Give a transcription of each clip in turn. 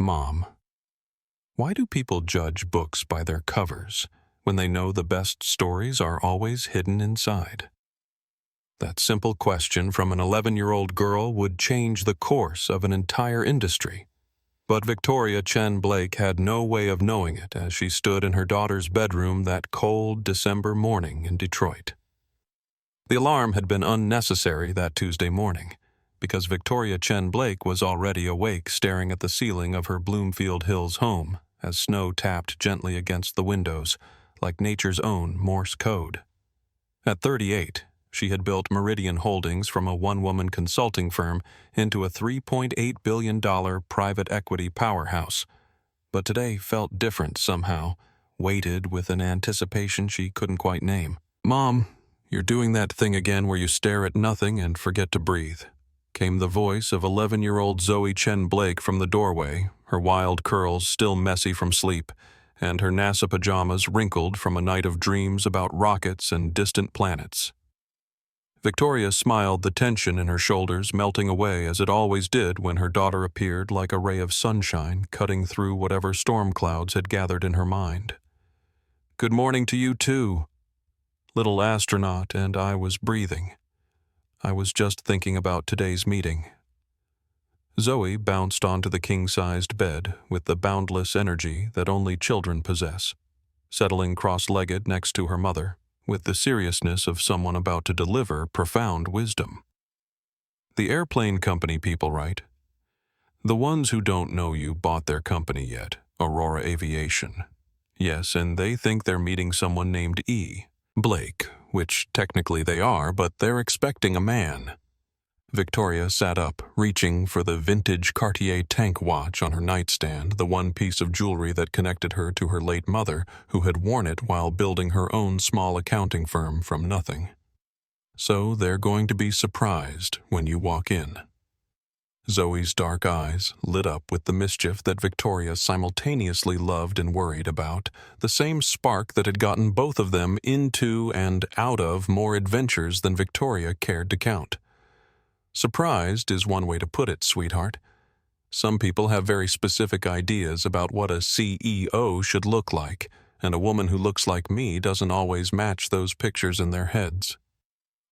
Mom, why do people judge books by their covers when they know the best stories are always hidden inside? That simple question from an 11-year-old girl would change the course of an entire industry. But Victoria Chen-Blake had no way of knowing it as she stood in her daughter's bedroom that cold December morning in Detroit. The alarm had been unnecessary that Tuesday morning, because Victoria Chen-Blake was already awake staring at the ceiling of her Bloomfield Hills home as snow tapped gently against the windows, like nature's own Morse code. At 38, she had built Meridian Holdings from a one-woman consulting firm into a $3.8 billion private equity powerhouse. But today felt different somehow, weighted with an anticipation she couldn't quite name. "Mom, you're doing that thing again where you stare at nothing and forget to breathe," came the voice of 11-year-old Zoe Chen-Blake from the doorway, her wild curls still messy from sleep, and her NASA pajamas wrinkled from a night of dreams about rockets and distant planets. Victoria smiled, the tension in her shoulders melting away as it always did when her daughter appeared like a ray of sunshine cutting through whatever storm clouds had gathered in her mind. "Good morning to you too." Little astronaut and I was breathing. "I was just thinking about today's meeting." Zoe bounced onto the king-sized bed with the boundless energy that only children possess, settling cross-legged next to her mother, with the seriousness of someone about to deliver profound wisdom. "The airplane company people, right? The ones who don't know you bought their company yet, Aurora Aviation. Yes, and they think they're meeting someone named E. Blake, which technically they are, but they're expecting a man." Victoria sat up, reaching for the vintage Cartier tank watch on her nightstand, the one piece of jewelry that connected her to her late mother, who had worn it while building her own small accounting firm from nothing. "So they're going to be surprised when you walk in." Zoe's dark eyes lit up with the mischief that Victoria simultaneously loved and worried about, the same spark that had gotten both of them into and out of more adventures than Victoria cared to count. "Surprised is one way to put it, sweetheart. Some people have very specific ideas about what a CEO should look like, and a woman who looks like me doesn't always match those pictures in their heads."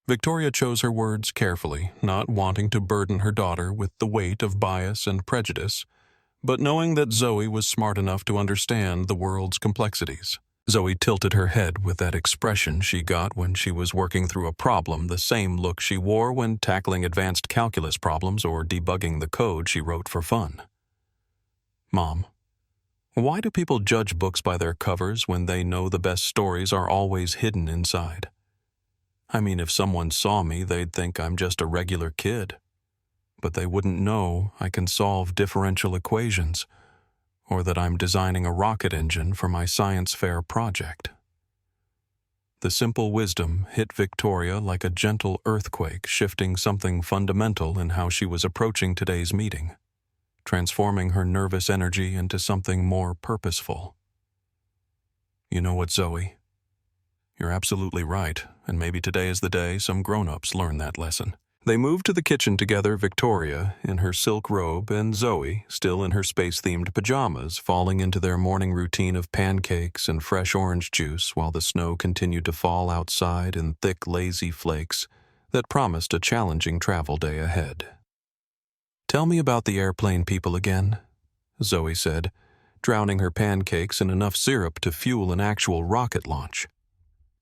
Victoria chose her words carefully, not wanting to burden her daughter with the weight of bias and prejudice, but knowing that Zoe was smart enough to understand the world's complexities. Zoe tilted her head with that expression she got when she was working through a problem, the same look she wore when tackling advanced calculus problems or debugging the code she wrote for fun. "Mom, why do people judge books by their covers when they know the best stories are always hidden inside? I mean, if someone saw me, they'd think I'm just a regular kid. But they wouldn't know I can solve differential equations, or that I'm designing a rocket engine for my science fair project." The simple wisdom hit Victoria like a gentle earthquake, shifting something fundamental in how she was approaching today's meeting, transforming her nervous energy into something more purposeful. "You know what, Zoe? You're absolutely right, and maybe today is the day some grown-ups learn that lesson." They moved to the kitchen together, Victoria in her silk robe and Zoe still in her space-themed pajamas, falling into their morning routine of pancakes and fresh orange juice while the snow continued to fall outside in thick, lazy flakes that promised a challenging travel day ahead. "Tell me about the airplane people again," Zoe said, drowning her pancakes in enough syrup to fuel an actual rocket launch.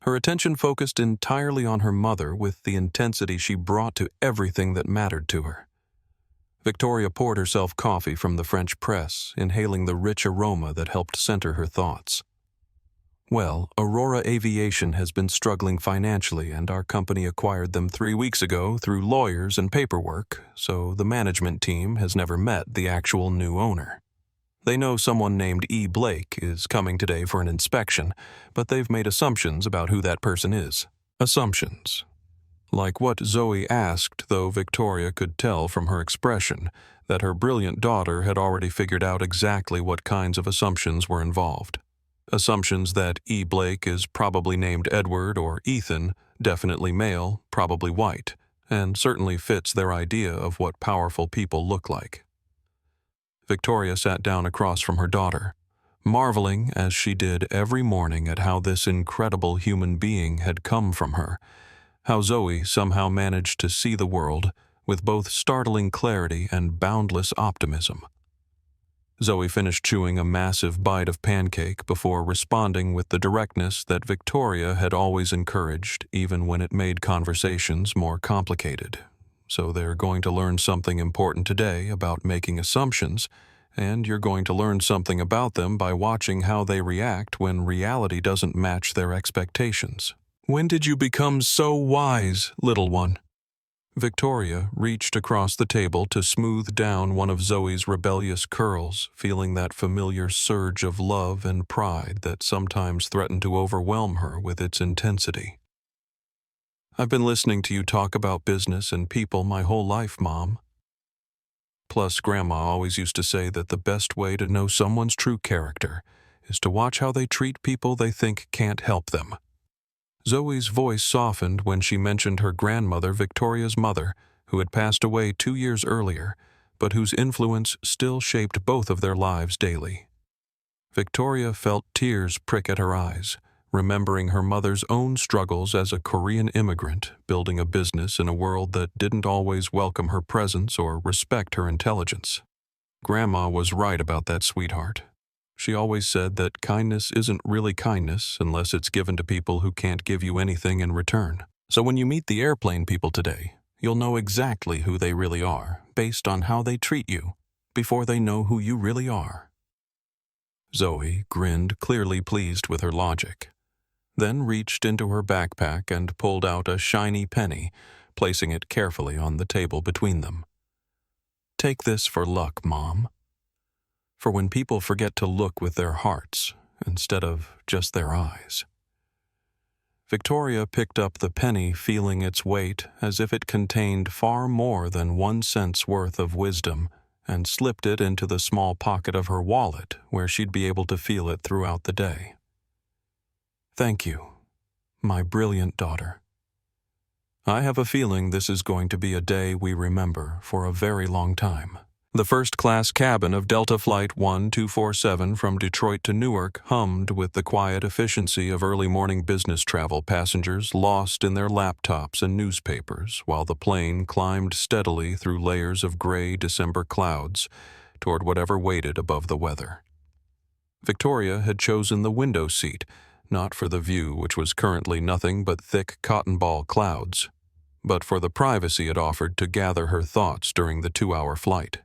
Her attention focused entirely on her mother with the intensity she brought to everything that mattered to her. Victoria poured herself coffee from the French press, inhaling the rich aroma that helped center her thoughts. "Well, Aurora Aviation has been struggling financially, and our company acquired them 3 weeks ago through lawyers and paperwork, so the management team has never met the actual new owner. They know someone named E. Blake is coming today for an inspection, but they've made assumptions about who that person is." Assumptions. Like what Zoe asked, though Victoria could tell from her expression that her brilliant daughter had already figured out exactly what kinds of assumptions were involved. Assumptions that E. Blake is probably named Edward or Ethan, definitely male, probably white, and certainly fits their idea of what powerful people look like. Victoria sat down across from her daughter, marveling as she did every morning at how this incredible human being had come from her, how Zoe somehow managed to see the world with both startling clarity and boundless optimism. Zoe finished chewing a massive bite of pancake before responding with the directness that Victoria had always encouraged, even when it made conversations more complicated. So they're going to learn something important today about making assumptions, and you're going to learn something about them by watching how they react when reality doesn't match their expectations. When did you become so wise, little one? Victoria reached across the table to smooth down one of Zoe's rebellious curls, feeling that familiar surge of love and pride that sometimes threatened to overwhelm her with its intensity. I've been listening to you talk about business and people my whole life, Mom. Plus, Grandma always used to say that the best way to know someone's true character is to watch how they treat people they think can't help them. Zoe's voice softened when she mentioned her grandmother, Victoria's mother, who had passed away 2 years earlier, but whose influence still shaped both of their lives daily. Victoria felt tears prick at her eyes, remembering her mother's own struggles as a Korean immigrant, building a business in a world that didn't always welcome her presence or respect her intelligence. Grandma was right about that, sweetheart. She always said that kindness isn't really kindness unless it's given to people who can't give you anything in return. So when you meet the airplane people today, you'll know exactly who they really are, based on how they treat you, before they know who you really are. Zoe grinned, clearly pleased with her logic, then reached into her backpack and pulled out a shiny penny, placing it carefully on the table between them. Take this for luck, Mom. For when people forget to look with their hearts instead of just their eyes. Victoria picked up the penny, feeling its weight as if it contained far more than 1 cent's worth of wisdom, and slipped it into the small pocket of her wallet where she'd be able to feel it throughout the day. Thank you, my brilliant daughter. I have a feeling this is going to be a day we remember for a very long time. The first-class cabin of Delta Flight 1247 from Detroit to Newark hummed with the quiet efficiency of early morning business travel passengers lost in their laptops and newspapers, while the plane climbed steadily through layers of gray December clouds toward whatever waited above the weather. Victoria had chosen the window seat, not for the view, which was currently nothing but thick cotton ball clouds, but for the privacy it offered to gather her thoughts during the 2-hour flight.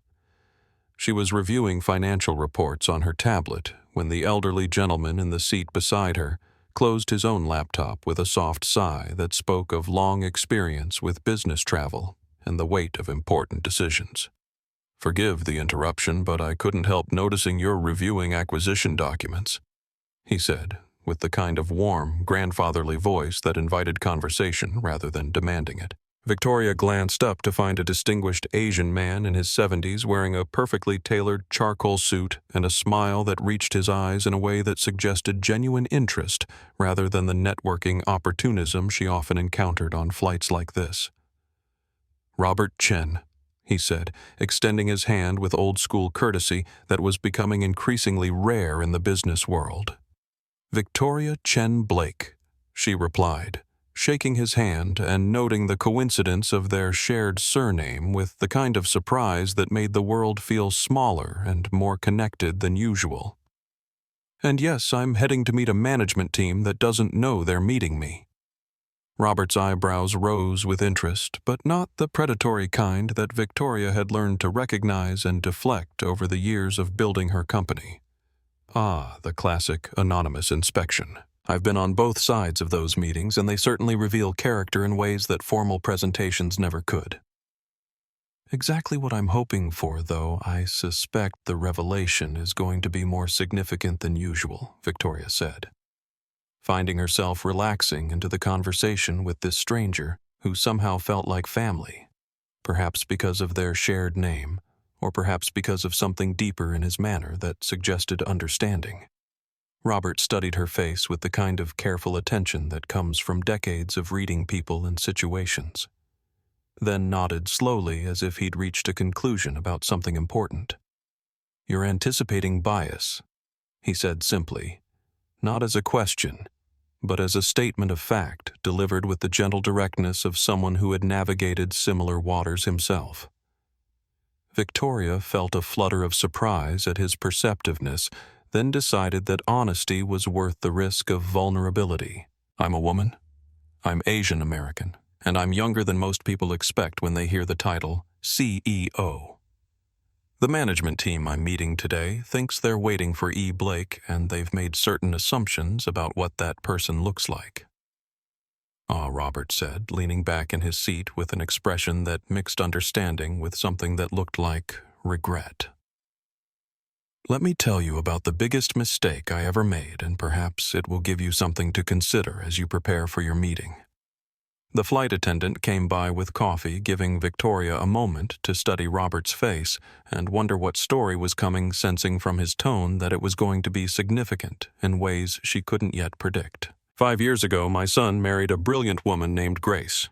She was reviewing financial reports on her tablet when the elderly gentleman in the seat beside her closed his own laptop with a soft sigh that spoke of long experience with business travel and the weight of important decisions. Forgive the interruption, but I couldn't help noticing you're reviewing acquisition documents, he said, with the kind of warm, grandfatherly voice that invited conversation rather than demanding it. Victoria glanced up to find a distinguished Asian man in his 70s wearing a perfectly tailored charcoal suit and a smile that reached his eyes in a way that suggested genuine interest rather than the networking opportunism she often encountered on flights like this. Robert Chen, he said, extending his hand with old-school courtesy that was becoming increasingly rare in the business world. Victoria Chen-Blake, she replied, shaking his hand and noting the coincidence of their shared surname with the kind of surprise that made the world feel smaller and more connected than usual. And yes, I'm heading to meet a management team that doesn't know they're meeting me. Robert's eyebrows rose with interest, but not the predatory kind that Victoria had learned to recognize and deflect over the years of building her company. Ah, the classic anonymous inspection. I've been on both sides of those meetings, and they certainly reveal character in ways that formal presentations never could. Exactly what I'm hoping for, though I suspect the revelation is going to be more significant than usual, Victoria said, finding herself relaxing into the conversation with this stranger who somehow felt like family, perhaps because of their shared name, or perhaps because of something deeper in his manner that suggested understanding. Robert studied her face with the kind of careful attention that comes from decades of reading people and situations, then nodded slowly as if he'd reached a conclusion about something important. "You're anticipating bias," he said simply, not as a question, but as a statement of fact delivered with the gentle directness of someone who had navigated similar waters himself. Victoria felt a flutter of surprise at his perceptiveness, then decided that honesty was worth the risk of vulnerability. "I'm a woman. I'm Asian American, and I'm younger than most people expect when they hear the title CEO. The management team I'm meeting today thinks they're waiting for E. Blake, and they've made certain assumptions about what that person looks like." Robert said, leaning back in his seat with an expression that mixed understanding with something that looked like regret. "Let me tell you about the biggest mistake I ever made, and perhaps it will give you something to consider as you prepare for your meeting." The flight attendant came by with coffee, giving Victoria a moment to study Robert's face and wonder what story was coming, sensing from his tone that it was going to be significant in ways she couldn't yet predict. "5 years ago, my son married a brilliant woman named Grace,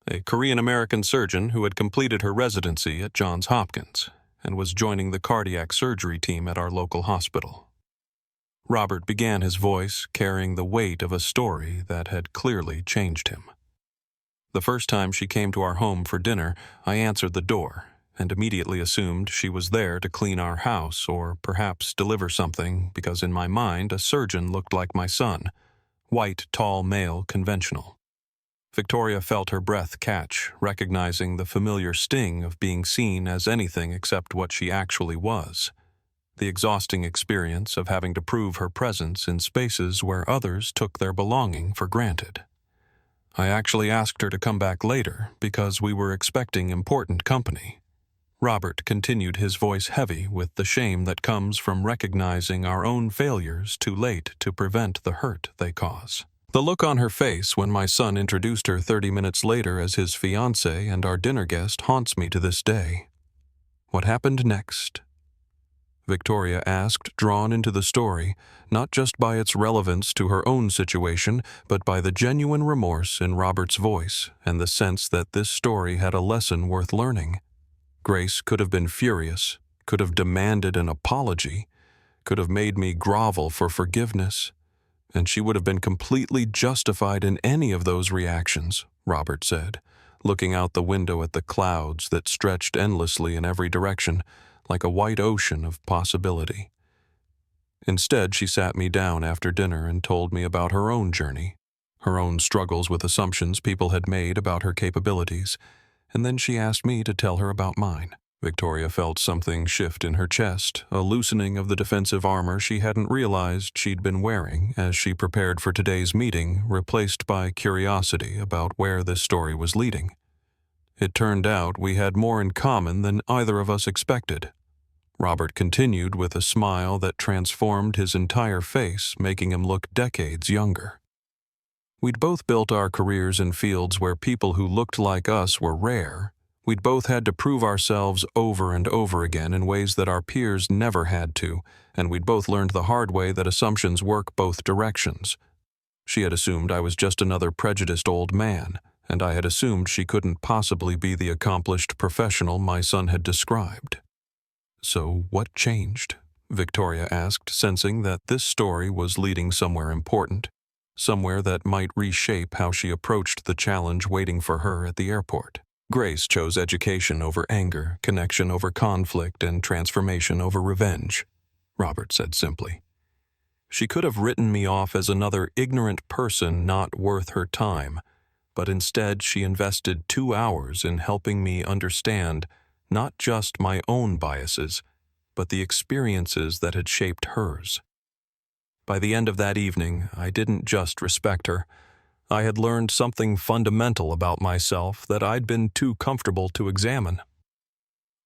a Korean-American surgeon who had completed her residency at Johns Hopkins and was joining the cardiac surgery team at our local hospital." Robert began, his voice carrying the weight of a story that had clearly changed him. "The first time she came to our home for dinner, I answered the door and immediately assumed she was there to clean our house or perhaps deliver something because in my mind a surgeon looked like my son, white, tall, male, conventional." Victoria felt her breath catch, recognizing the familiar sting of being seen as anything except what she actually was, the exhausting experience of having to prove her presence in spaces where others took their belonging for granted. "I actually asked her to come back later because we were expecting important company." Robert continued, his voice heavy with the shame that comes from recognizing our own failures too late to prevent the hurt they cause. "The look on her face when my son introduced her 30 minutes later as his fiancée and our dinner guest haunts me to this day." "What happened next?" Victoria asked, drawn into the story, not just by its relevance to her own situation, but by the genuine remorse in Robert's voice and the sense that this story had a lesson worth learning. Grace could have been furious, could have demanded an apology, could have made me grovel for forgiveness, and she would have been completely justified in any of those reactions, Robert said, looking out the window at the clouds that stretched endlessly in every direction, like a white ocean of possibility. Instead, she sat me down after dinner and told me about her own journey, her own struggles with assumptions people had made about her capabilities, and then she asked me to tell her about mine. Victoria felt something shift in her chest, a loosening of the defensive armor she hadn't realized she'd been wearing as she prepared for today's meeting, replaced by curiosity about where this story was leading. It turned out we had more in common than either of us expected. Robert continued with a smile that transformed his entire face, making him look decades younger. We'd both built our careers in fields where people who looked like us were rare. We'd both had to prove ourselves over and over again in ways that our peers never had to, and we'd both learned the hard way that assumptions work both directions. She had assumed I was just another prejudiced old man, and I had assumed she couldn't possibly be the accomplished professional my son had described. "So what changed?" Victoria asked, sensing that this story was leading somewhere important, somewhere that might reshape how she approached the challenge waiting for her at the airport. Grace chose education over anger, connection over conflict, and transformation over revenge, Robert said simply. She could have written me off as another ignorant person not worth her time, but instead she invested 2 hours in helping me understand not just my own biases, but the experiences that had shaped hers. By the end of that evening, I didn't just respect her. I had learned something fundamental about myself that I'd been too comfortable to examine.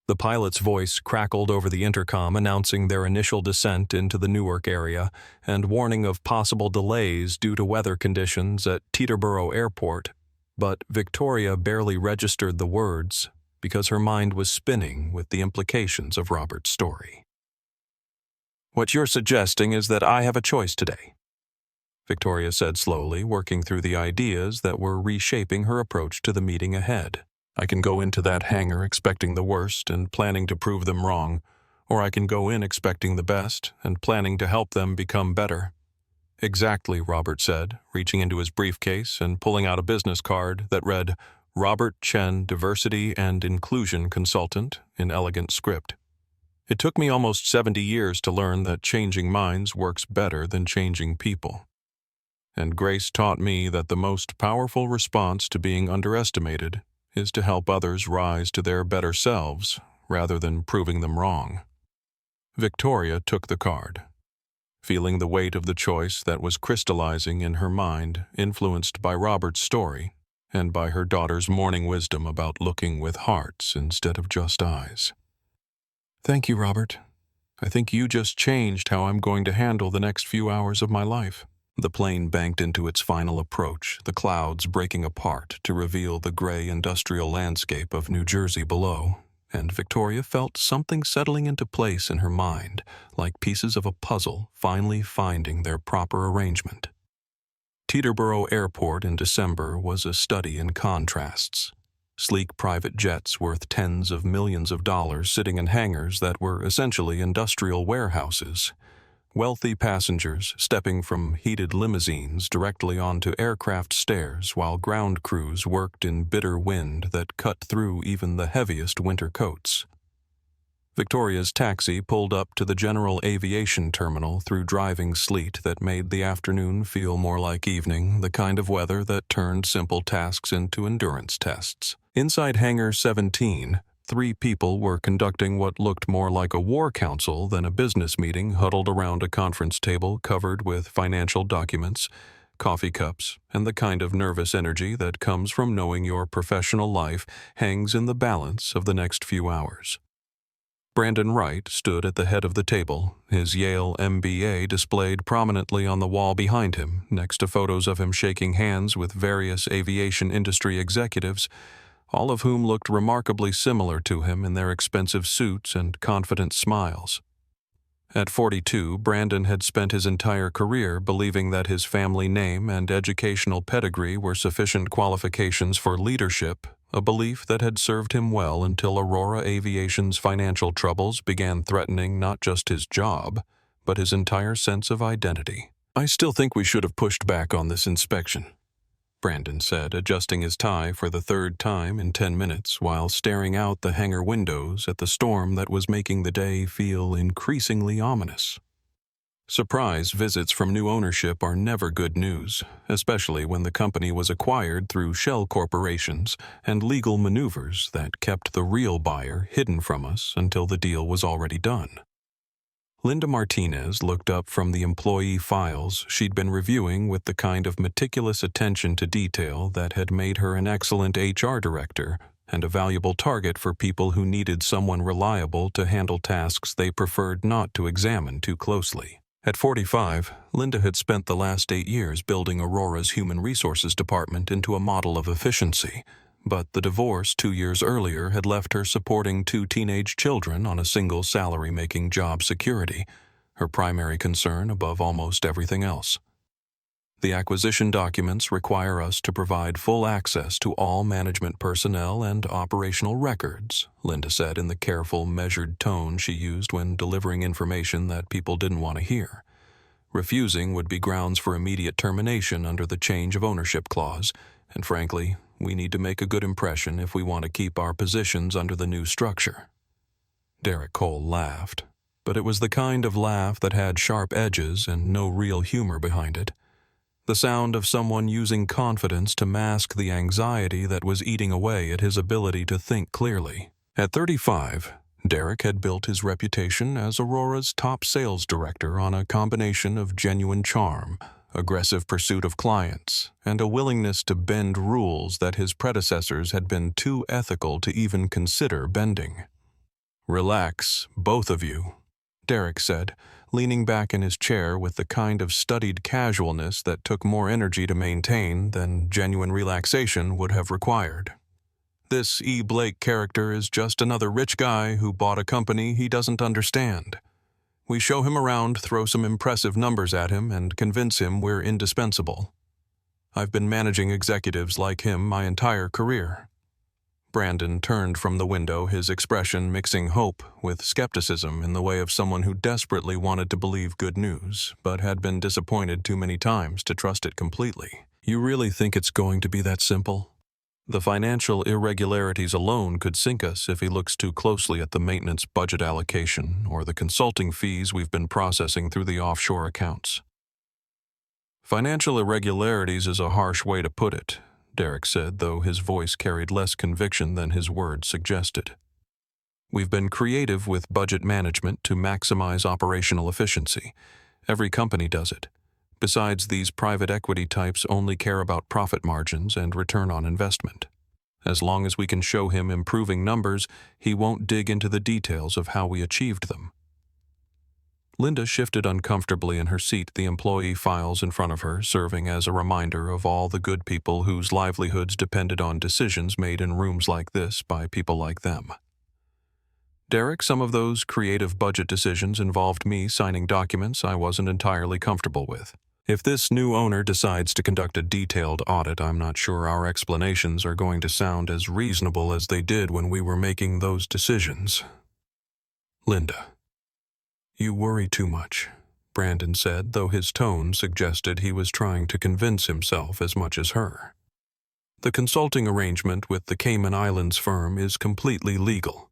The pilot's voice crackled over the intercom announcing their initial descent into the Newark area and warning of possible delays due to weather conditions at Teterboro Airport, but Victoria barely registered the words because her mind was spinning with the implications of Robert's story. "What you're suggesting is that I have a choice today," Victoria said slowly, working through the ideas that were reshaping her approach to the meeting ahead. "I can go into that hangar expecting the worst and planning to prove them wrong, or I can go in expecting the best and planning to help them become better." "Exactly," Robert said, reaching into his briefcase and pulling out a business card that read, "Robert Chen, Diversity and Inclusion Consultant," in elegant script. "It took me almost 70 years to learn that changing minds works better than changing people. And Grace taught me that the most powerful response to being underestimated is to help others rise to their better selves rather than proving them wrong." Victoria took the card, feeling the weight of the choice that was crystallizing in her mind, influenced by Robert's story and by her daughter's morning wisdom about looking with hearts instead of just eyes. "Thank you, Robert. I think you just changed how I'm going to handle the next few hours of my life." The plane banked into its final approach, the clouds breaking apart to reveal the gray industrial landscape of New Jersey below, and Victoria felt something settling into place in her mind, like pieces of a puzzle finally finding their proper arrangement. Teterboro Airport in December was a study in contrasts. Sleek private jets worth tens of millions of dollars sitting in hangars that were essentially industrial warehouses. Wealthy passengers stepping from heated limousines directly onto aircraft stairs while ground crews worked in bitter wind that cut through even the heaviest winter coats. Victoria's taxi pulled up to the General Aviation terminal through driving sleet that made the afternoon feel more like evening, the kind of weather that turned simple tasks into endurance tests. Inside Hangar 17, 3 people were conducting what looked more like a war council than a business meeting, huddled around a conference table covered with financial documents, coffee cups, and the kind of nervous energy that comes from knowing your professional life hangs in the balance of the next few hours. Brandon Wright stood at the head of the table, his Yale MBA displayed prominently on the wall behind him, next to photos of him shaking hands with various aviation industry executives, all of whom looked remarkably similar to him in their expensive suits and confident smiles. At 42, Brandon had spent his entire career believing that his family name and educational pedigree were sufficient qualifications for leadership, a belief that had served him well until Aurora Aviation's financial troubles began threatening not just his job, but his entire sense of identity. "I still think we should have pushed back on this inspection," Brandon said, adjusting his tie for the 3rd time in 10 minutes while staring out the hangar windows at the storm that was making the day feel increasingly ominous. Surprise visits from new ownership are never good news, especially when the company was acquired through shell corporations and legal maneuvers that kept the real buyer hidden from us until the deal was already done. Linda Martinez looked up from the employee files she'd been reviewing with the kind of meticulous attention to detail that had made her an excellent HR director and a valuable target for people who needed someone reliable to handle tasks they preferred not to examine too closely. At 45, Linda had spent the last 8 years building Aurora's human resources department into a model of efficiency, but the divorce 2 years earlier had left her supporting 2 teenage children on a single salary, making job security her primary concern above almost everything else. "The acquisition documents require us to provide full access to all management personnel and operational records," Linda said in the careful, measured tone she used when delivering information that people didn't want to hear. "Refusing would be grounds for immediate termination under the change of ownership clause, and frankly, we need to make a good impression if we want to keep our positions under the new structure." Derek Cole laughed, but it was the kind of laugh that had sharp edges and no real humor behind it. The sound of someone using confidence to mask the anxiety that was eating away at his ability to think clearly. At 35, Derek had built his reputation as Aurora's top sales director on a combination of genuine charm, aggressive pursuit of clients, and a willingness to bend rules that his predecessors had been too ethical to even consider bending. "Relax, both of you," Derek said, leaning back in his chair with the kind of studied casualness that took more energy to maintain than genuine relaxation would have required. "This E. Blake character is just another rich guy who bought a company he doesn't understand. We show him around, throw some impressive numbers at him, and convince him we're indispensable. I've been managing executives like him my entire career." Brandon turned from the window, his expression mixing hope with skepticism in the way of someone who desperately wanted to believe good news, but had been disappointed too many times to trust it completely. You really think it's going to be that simple? The financial irregularities alone could sink us if he looks too closely at the maintenance budget allocation or the consulting fees we've been processing through the offshore accounts. Financial irregularities is a harsh way to put it, Derek said, though his voice carried less conviction than his words suggested. We've been creative with budget management to maximize operational efficiency. Every company does it. Besides, these private equity types only care about profit margins and return on investment. As long as we can show him improving numbers, he won't dig into the details of how we achieved them. Linda shifted uncomfortably in her seat, the employee files in front of her serving as a reminder of all the good people whose livelihoods depended on decisions made in rooms like this by people like them. Derek, some of those creative budget decisions involved me signing documents I wasn't entirely comfortable with. If this new owner decides to conduct a detailed audit, I'm not sure our explanations are going to sound as reasonable as they did when we were making those decisions. Linda. You worry too much, Brandon said, though his tone suggested he was trying to convince himself as much as her. The consulting arrangement with the Cayman Islands firm is completely legal.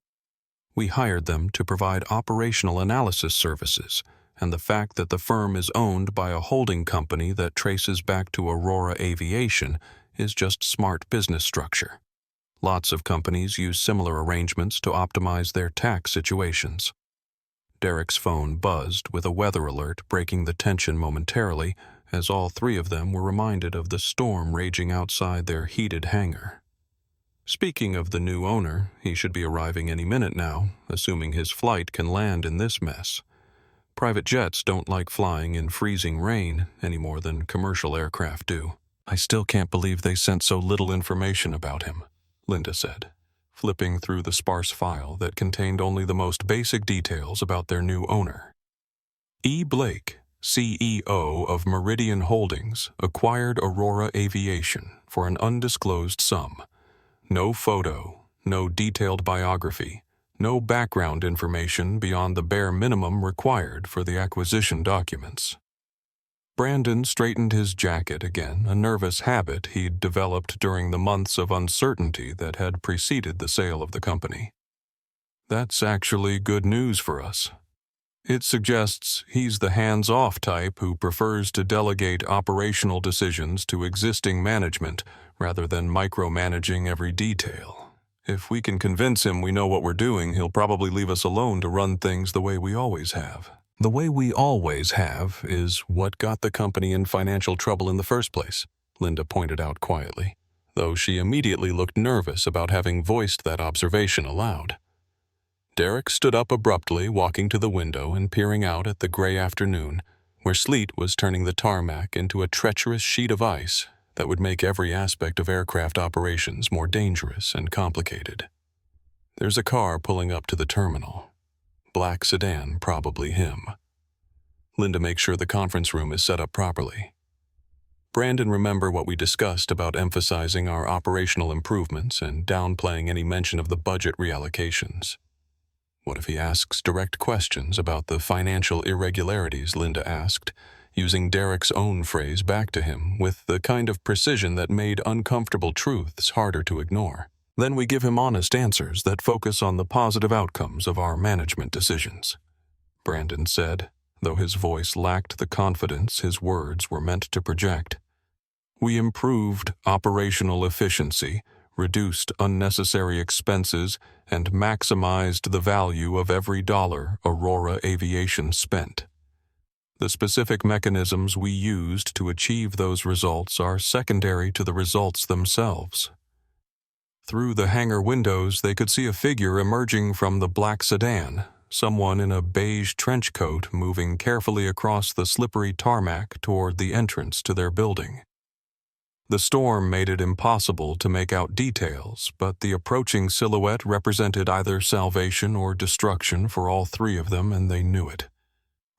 We hired them to provide operational analysis services, and the fact that the firm is owned by a holding company that traces back to Aurora Aviation is just smart business structure. Lots of companies use similar arrangements to optimize their tax situations. Derek's phone buzzed with a weather alert, breaking the tension momentarily as all three of them were reminded of the storm raging outside their heated hangar. Speaking of the new owner, he should be arriving any minute now, assuming his flight can land in this mess. Private jets don't like flying in freezing rain any more than commercial aircraft do. I still can't believe they sent so little information about him, Linda said, flipping through the sparse file that contained only the most basic details about their new owner. E. Blake, CEO of Meridian Holdings, acquired Aurora Aviation for an undisclosed sum. No photo, no detailed biography, no background information beyond the bare minimum required for the acquisition documents. Brandon straightened his jacket again, a nervous habit he'd developed during the months of uncertainty that had preceded the sale of the company. That's actually good news for us. It suggests he's the hands-off type who prefers to delegate operational decisions to existing management rather than micromanaging every detail. If we can convince him we know what we're doing, he'll probably leave us alone to run things the way we always have. The way we always have is what got the company in financial trouble in the first place, Linda pointed out quietly, though she immediately looked nervous about having voiced that observation aloud. Derek stood up abruptly, walking to the window and peering out at the gray afternoon, where sleet was turning the tarmac into a treacherous sheet of ice that would make every aspect of aircraft operations more dangerous and complicated. There's a car pulling up to the terminal. Black sedan, probably him. Linda makes sure the conference room is set up properly. Brandon, remember what we discussed about emphasizing our operational improvements and downplaying any mention of the budget reallocations. What if he asks direct questions about the financial irregularities, Linda asked, using Derek's own phrase back to him with the kind of precision that made uncomfortable truths harder to ignore. Then we give him honest answers that focus on the positive outcomes of our management decisions, Brandon said, though his voice lacked the confidence his words were meant to project. We improved operational efficiency, reduced unnecessary expenses, and maximized the value of every dollar Aurora Aviation spent. The specific mechanisms we used to achieve those results are secondary to the results themselves. Through the hangar windows, they could see a figure emerging from the black sedan, someone in a beige trench coat moving carefully across the slippery tarmac toward the entrance to their building. The storm made it impossible to make out details, but the approaching silhouette represented either salvation or destruction for all three of them, and they knew it.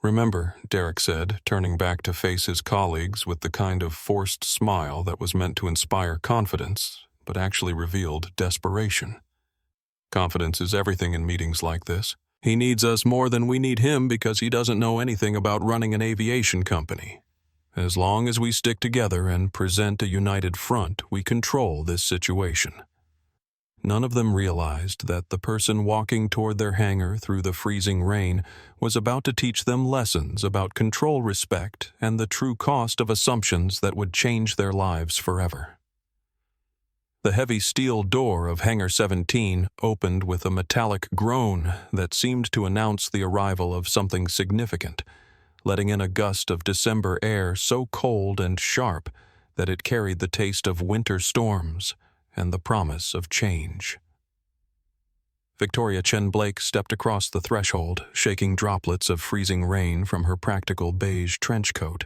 Remember, Derek said, turning back to face his colleagues with the kind of forced smile that was meant to inspire confidence, but actually revealed desperation. Confidence is everything in meetings like this. He needs us more than we need him because he doesn't know anything about running an aviation company. As long as we stick together and present a united front, we control this situation. None of them realized that the person walking toward their hangar through the freezing rain was about to teach them lessons about control, respect, and the true cost of assumptions that would change their lives forever. The heavy steel door of Hangar 17 opened with a metallic groan that seemed to announce the arrival of something significant, letting in a gust of December air so cold and sharp that it carried the taste of winter storms and the promise of change. Victoria Chen-Blake stepped across the threshold, shaking droplets of freezing rain from her practical beige trench coat,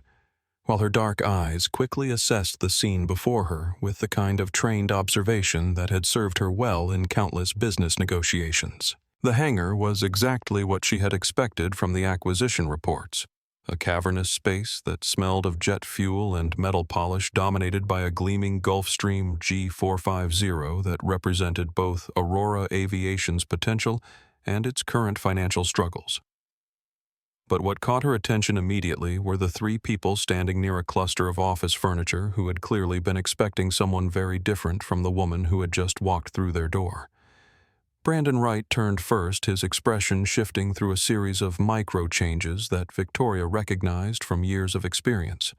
while her dark eyes quickly assessed the scene before her with the kind of trained observation that had served her well in countless business negotiations. The hangar was exactly what she had expected from the acquisition reports. A cavernous space that smelled of jet fuel and metal polish dominated by a gleaming Gulfstream G450 that represented both Aurora Aviation's potential and its current financial struggles. But what caught her attention immediately were the three people standing near a cluster of office furniture who had clearly been expecting someone very different from the woman who had just walked through their door. Brandon Wright turned first, his expression shifting through a series of micro-changes that Victoria recognized from years of experience.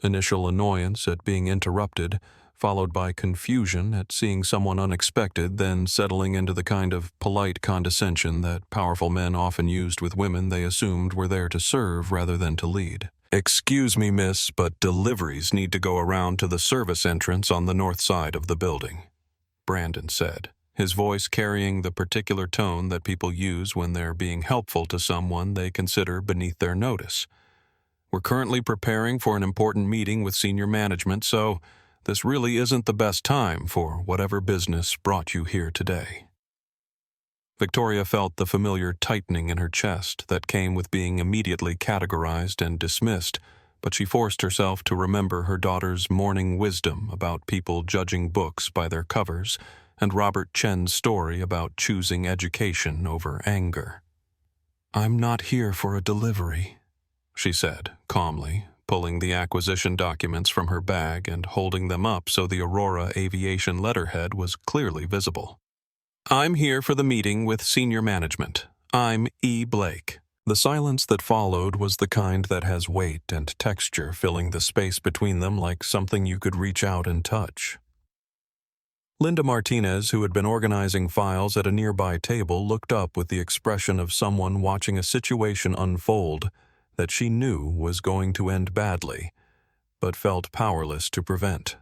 Initial annoyance at being interrupted, followed by confusion at seeing someone unexpected, then settling into the kind of polite condescension that powerful men often used with women they assumed were there to serve rather than to lead. "Excuse me, miss, but deliveries need to go around to the service entrance on the north side of the building," Brandon said, his voice carrying the particular tone that people use when they're being helpful to someone they consider beneath their notice. "We're currently preparing for an important meeting with senior management, so this really isn't the best time for whatever business brought you here today." Victoria felt the familiar tightening in her chest that came with being immediately categorized and dismissed, but she forced herself to remember her daughter's morning wisdom about people judging books by their covers and Robert Chen's story about choosing education over anger. "I'm not here for a delivery," she said, calmly, pulling the acquisition documents from her bag and holding them up so the Aurora Aviation letterhead was clearly visible. "I'm here for the meeting with senior management. I'm E. Blake." The silence that followed was the kind that has weight and texture, filling the space between them like something you could reach out and touch. Linda Martinez, who had been organizing files at a nearby table, looked up with the expression of someone watching a situation unfold that she knew was going to end badly, but felt powerless to prevent.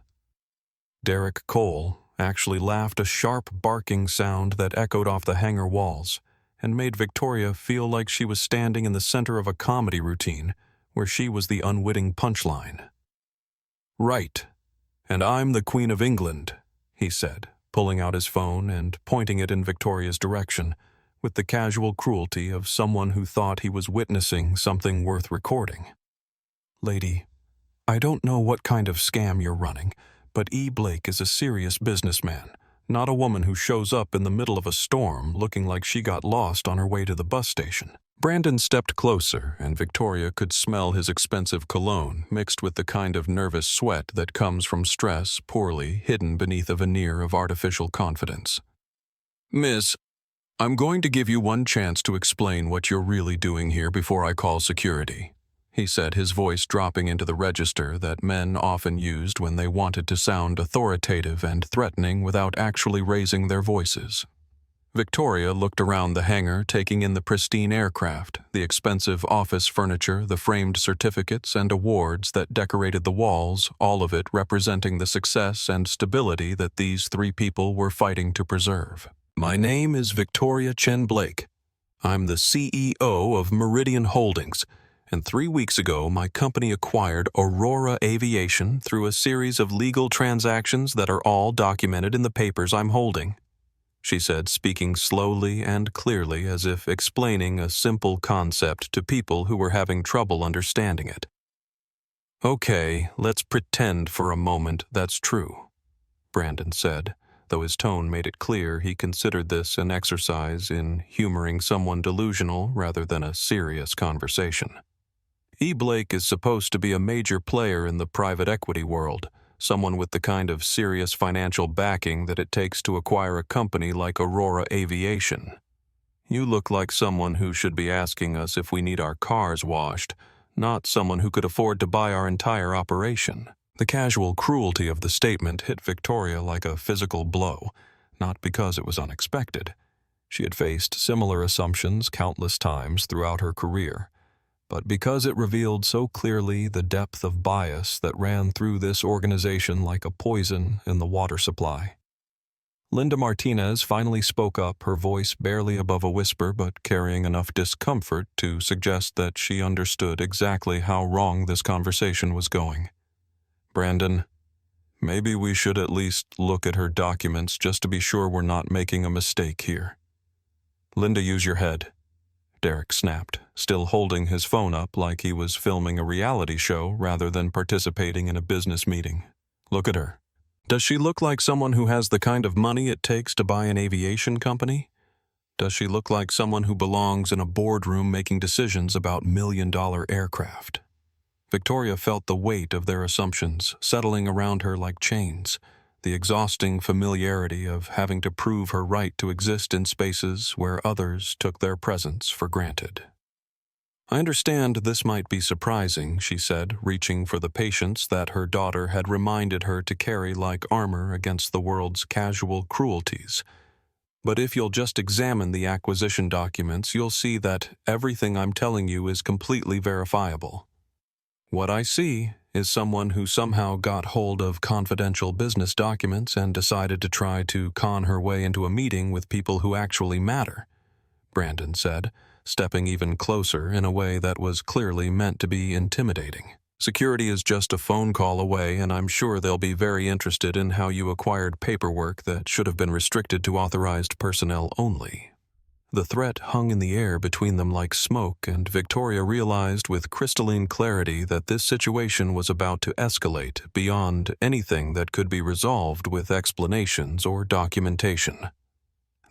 Derek Cole actually laughed, a sharp barking sound that echoed off the hangar walls and made Victoria feel like she was standing in the center of a comedy routine where she was the unwitting punchline. "Right, and I'm the Queen of England," he said, pulling out his phone and pointing it in Victoria's direction, with the casual cruelty of someone who thought he was witnessing something worth recording. "Lady, I don't know what kind of scam you're running, but E. Blake is a serious businessman, not a woman who shows up in the middle of a storm looking like she got lost on her way to the bus station." Brandon stepped closer, and Victoria could smell his expensive cologne mixed with the kind of nervous sweat that comes from stress poorly hidden beneath a veneer of artificial confidence. "Miss, I'm going to give you one chance to explain what you're really doing here before I call security," he said, his voice dropping into the register that men often used when they wanted to sound authoritative and threatening without actually raising their voices. Victoria looked around the hangar, taking in the pristine aircraft, the expensive office furniture, the framed certificates and awards that decorated the walls, all of it representing the success and stability that these three people were fighting to preserve. "My name is Victoria Chen-Blake. I'm the CEO of Meridian Holdings, and 3 weeks ago my company acquired Aurora Aviation through a series of legal transactions that are all documented in the papers I'm holding," she said, speaking slowly and clearly as if explaining a simple concept to people who were having trouble understanding it. "Okay, let's pretend for a moment that's true. Brandon said, though his tone made it clear he considered this an exercise in humoring someone delusional rather than a serious conversation. Blake is supposed to be a major player in the private equity world, someone with the kind of serious financial backing that it takes to acquire a company like Aurora Aviation. You look like someone who should be asking us if we need our cars washed, not someone who could afford to buy our entire operation. The casual cruelty of the statement hit Victoria like a physical blow, not because it was unexpected. She had faced similar assumptions countless times throughout her career, but because it revealed so clearly the depth of bias that ran through this organization like a poison in the water supply. Linda Martinez finally spoke up, her voice barely above a whisper but carrying enough discomfort to suggest that she understood exactly how wrong this conversation was going. "Brandon, maybe we should at least look at her documents just to be sure we're not making a mistake here." "Linda, use your head," Derek snapped, still holding his phone up like he was filming a reality show rather than participating in a business meeting. "Look at her. Does she look like someone who has the kind of money it takes to buy an aviation company? Does she look like someone who belongs in a boardroom making decisions about million-dollar aircraft?" Victoria felt the weight of their assumptions settling around her like chains, the exhausting familiarity of having to prove her right to exist in spaces where others took their presence for granted. "I understand this might be surprising," she said, reaching for the patience that her daughter had reminded her to carry like armor against the world's casual cruelties. "But if you'll just examine the acquisition documents, you'll see that everything I'm telling you is completely verifiable. What I see is someone who somehow got hold of confidential business documents and decided to try to con her way into a meeting with people who actually matter," Brandon said, stepping even closer in a way that was clearly meant to be intimidating. "Security is just a phone call away, and I'm sure they'll be very interested in how you acquired paperwork that should have been restricted to authorized personnel only." The threat hung in the air between them like smoke, and Victoria realized with crystalline clarity that this situation was about to escalate beyond anything that could be resolved with explanations or documentation.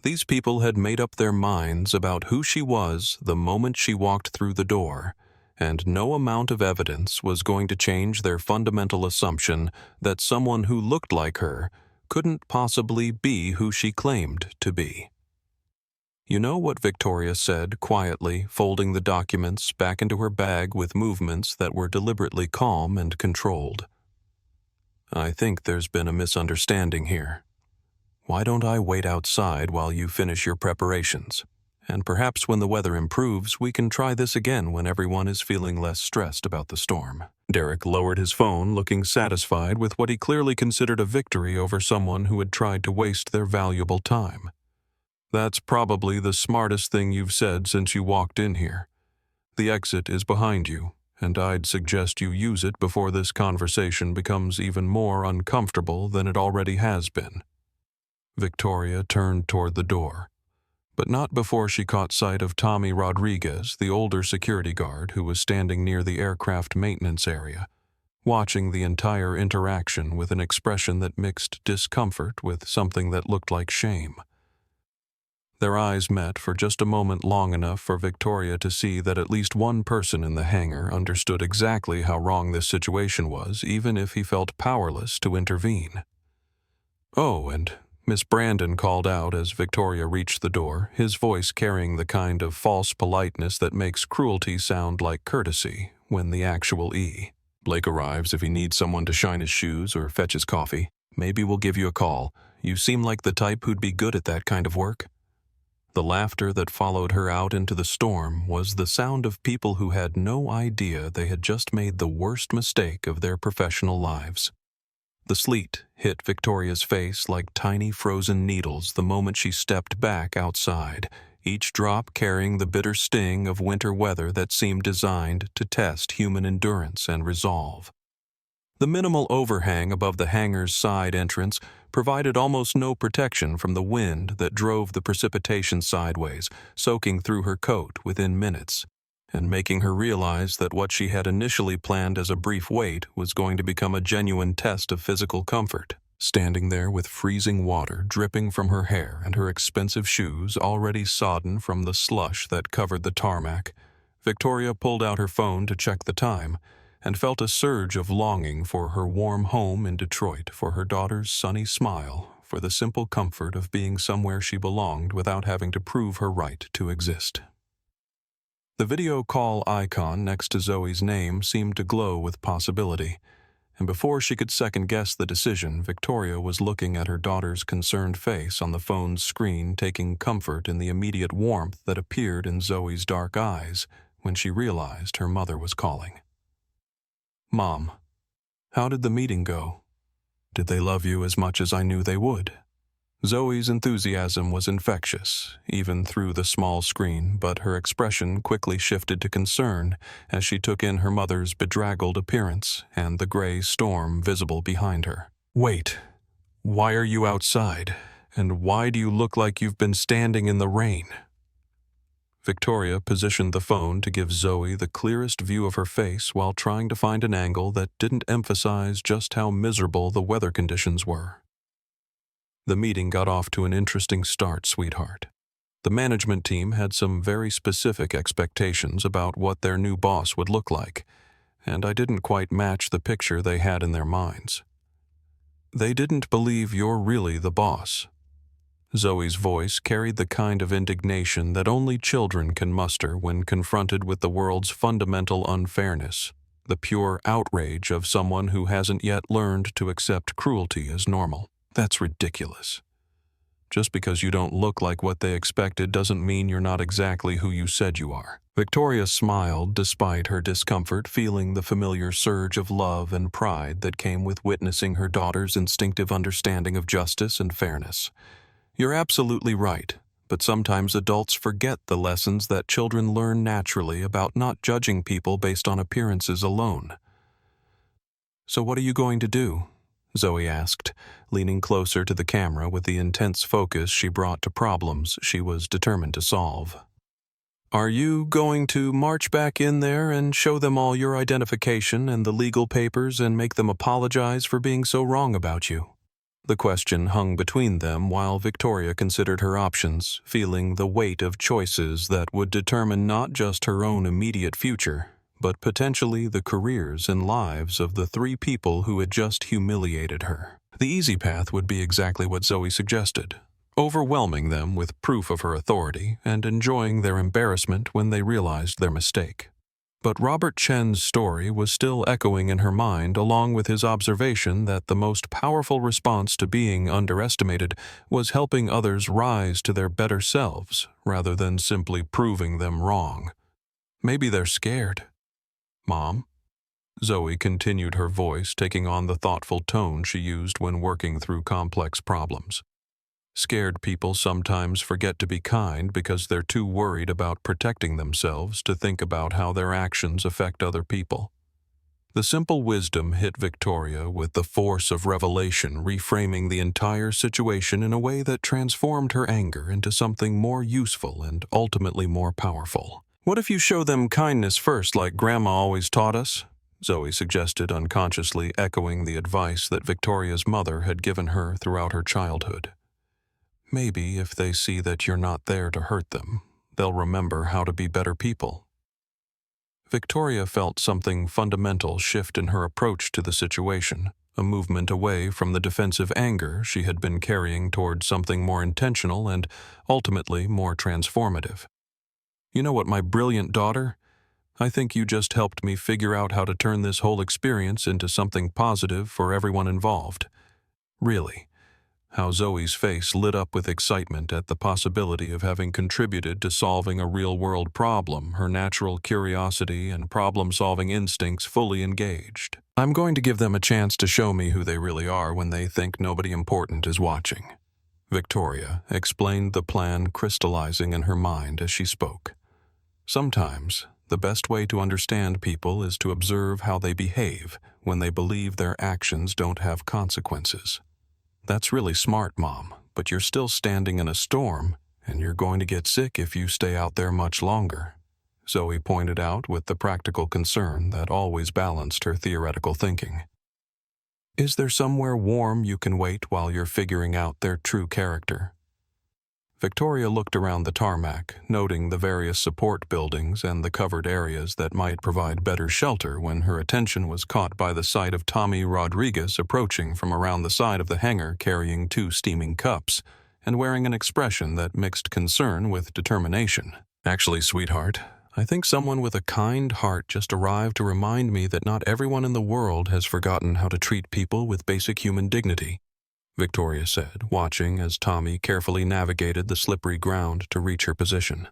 These people had made up their minds about who she was the moment she walked through the door, and no amount of evidence was going to change their fundamental assumption that someone who looked like her couldn't possibly be who she claimed to be. "You know what," Victoria said, quietly folding the documents back into her bag with movements that were deliberately calm and controlled. "I think there's been a misunderstanding here. Why don't I wait outside while you finish your preparations? And perhaps when the weather improves, we can try this again when everyone is feeling less stressed about the storm." Derek lowered his phone, looking satisfied with what he clearly considered a victory over someone who had tried to waste their valuable time. "That's probably the smartest thing you've said since you walked in here. The exit is behind you, and I'd suggest you use it before this conversation becomes even more uncomfortable than it already has been." Victoria turned toward the door, but not before she caught sight of Tommy Rodriguez, the older security guard who was standing near the aircraft maintenance area, watching the entire interaction with an expression that mixed discomfort with something that looked like shame. Their eyes met for just a moment, long enough for Victoria to see that at least one person in the hangar understood exactly how wrong this situation was, even if he felt powerless to intervene. "Oh, and Miss Brandon," called out as Victoria reached the door, his voice carrying the kind of false politeness that makes cruelty sound like courtesy when the actual E. "Blake arrives if he needs someone to shine his shoes or fetch his coffee. Maybe we'll give you a call. You seem like the type who'd be good at that kind of work." The laughter that followed her out into the storm was the sound of people who had no idea they had just made the worst mistake of their professional lives. The sleet hit Victoria's face like tiny frozen needles the moment she stepped back outside, each drop carrying the bitter sting of winter weather that seemed designed to test human endurance and resolve. The minimal overhang above the hangar's side entrance provided almost no protection from the wind that drove the precipitation sideways, soaking through her coat within minutes, and making her realize that what she had initially planned as a brief wait was going to become a genuine test of physical comfort. Standing there with freezing water dripping from her hair and her expensive shoes already sodden from the slush that covered the tarmac, Victoria pulled out her phone to check the time and felt a surge of longing for her warm home in Detroit, for her daughter's sunny smile, for the simple comfort of being somewhere she belonged without having to prove her right to exist. The video call icon next to Zoe's name seemed to glow with possibility, and before she could second-guess the decision, Victoria was looking at her daughter's concerned face on the phone's screen, taking comfort in the immediate warmth that appeared in Zoe's dark eyes when she realized her mother was calling. "Mom, how did the meeting go? Did they love you as much as I knew they would?" Zoe's enthusiasm was infectious, even through the small screen, but her expression quickly shifted to concern as she took in her mother's bedraggled appearance and the gray storm visible behind her. "Wait, why are you outside? And why do you look like you've been standing in the rain?" Victoria positioned the phone to give Zoe the clearest view of her face while trying to find an angle that didn't emphasize just how miserable the weather conditions were. "The meeting got off to an interesting start, sweetheart. The management team had some very specific expectations about what their new boss would look like, and I didn't quite match the picture they had in their minds. They didn't believe you're really the boss." Zoe's voice carried the kind of indignation that only children can muster when confronted with the world's fundamental unfairness, the pure outrage of someone who hasn't yet learned to accept cruelty as normal. "That's ridiculous. Just because you don't look like what they expected doesn't mean you're not exactly who you said you are." Victoria smiled despite her discomfort, feeling the familiar surge of love and pride that came with witnessing her daughter's instinctive understanding of justice and fairness. "You're absolutely right, but sometimes adults forget the lessons that children learn naturally about not judging people based on appearances alone." "So what are you going to do?" Zoe asked, leaning closer to the camera with the intense focus she brought to problems she was determined to solve. "Are you going to march back in there and show them all your identification and the legal papers and make them apologize for being so wrong about you?" The question hung between them while Victoria considered her options, feeling the weight of choices that would determine not just her own immediate future, but potentially the careers and lives of the three people who had just humiliated her. The easy path would be exactly what Zoe suggested, overwhelming them with proof of her authority and enjoying their embarrassment when they realized their mistake. But Robert Chen's story was still echoing in her mind, along with his observation that the most powerful response to being underestimated was helping others rise to their better selves rather than simply proving them wrong. "Maybe they're scared." "Mom?" Zoe continued, her voice taking on the thoughtful tone she used when working through complex problems. "Scared people sometimes forget to be kind because they're too worried about protecting themselves to think about how their actions affect other people." The simple wisdom hit Victoria with the force of revelation, reframing the entire situation in a way that transformed her anger into something more useful and ultimately more powerful. "What if you show them kindness first, like Grandma always taught us?" Zoe suggested, unconsciously echoing the advice that Victoria's mother had given her throughout her childhood. "Maybe if they see that you're not there to hurt them, they'll remember how to be better people." Victoria felt something fundamental shift in her approach to the situation, a movement away from the defensive anger she had been carrying toward something more intentional and ultimately more transformative. "You know what, my brilliant daughter? I think you just helped me figure out how to turn this whole experience into something positive for everyone involved. Really." How Zoe's face lit up with excitement at the possibility of having contributed to solving a real-world problem, her natural curiosity and problem-solving instincts fully engaged. "I'm going to give them a chance to show me who they really are when they think nobody important is watching." Victoria explained the plan crystallizing in her mind as she spoke. "Sometimes, the best way to understand people is to observe how they behave when they believe their actions don't have consequences. That's really smart, Mom, but you're still standing in a storm, and you're going to get sick if you stay out there much longer," Zoe pointed out with the practical concern that always balanced her theoretical thinking. Is there somewhere warm you can wait while you're figuring out their true character? Victoria looked around the tarmac, noting the various support buildings and the covered areas that might provide better shelter when her attention was caught by the sight of Tommy Rodriguez approaching from around the side of the hangar carrying 2 steaming cups and wearing an expression that mixed concern with determination. Actually, sweetheart, I think someone with a kind heart just arrived to remind me that not everyone in the world has forgotten how to treat people with basic human dignity, Victoria said, watching as Tommy carefully navigated the slippery ground to reach her position.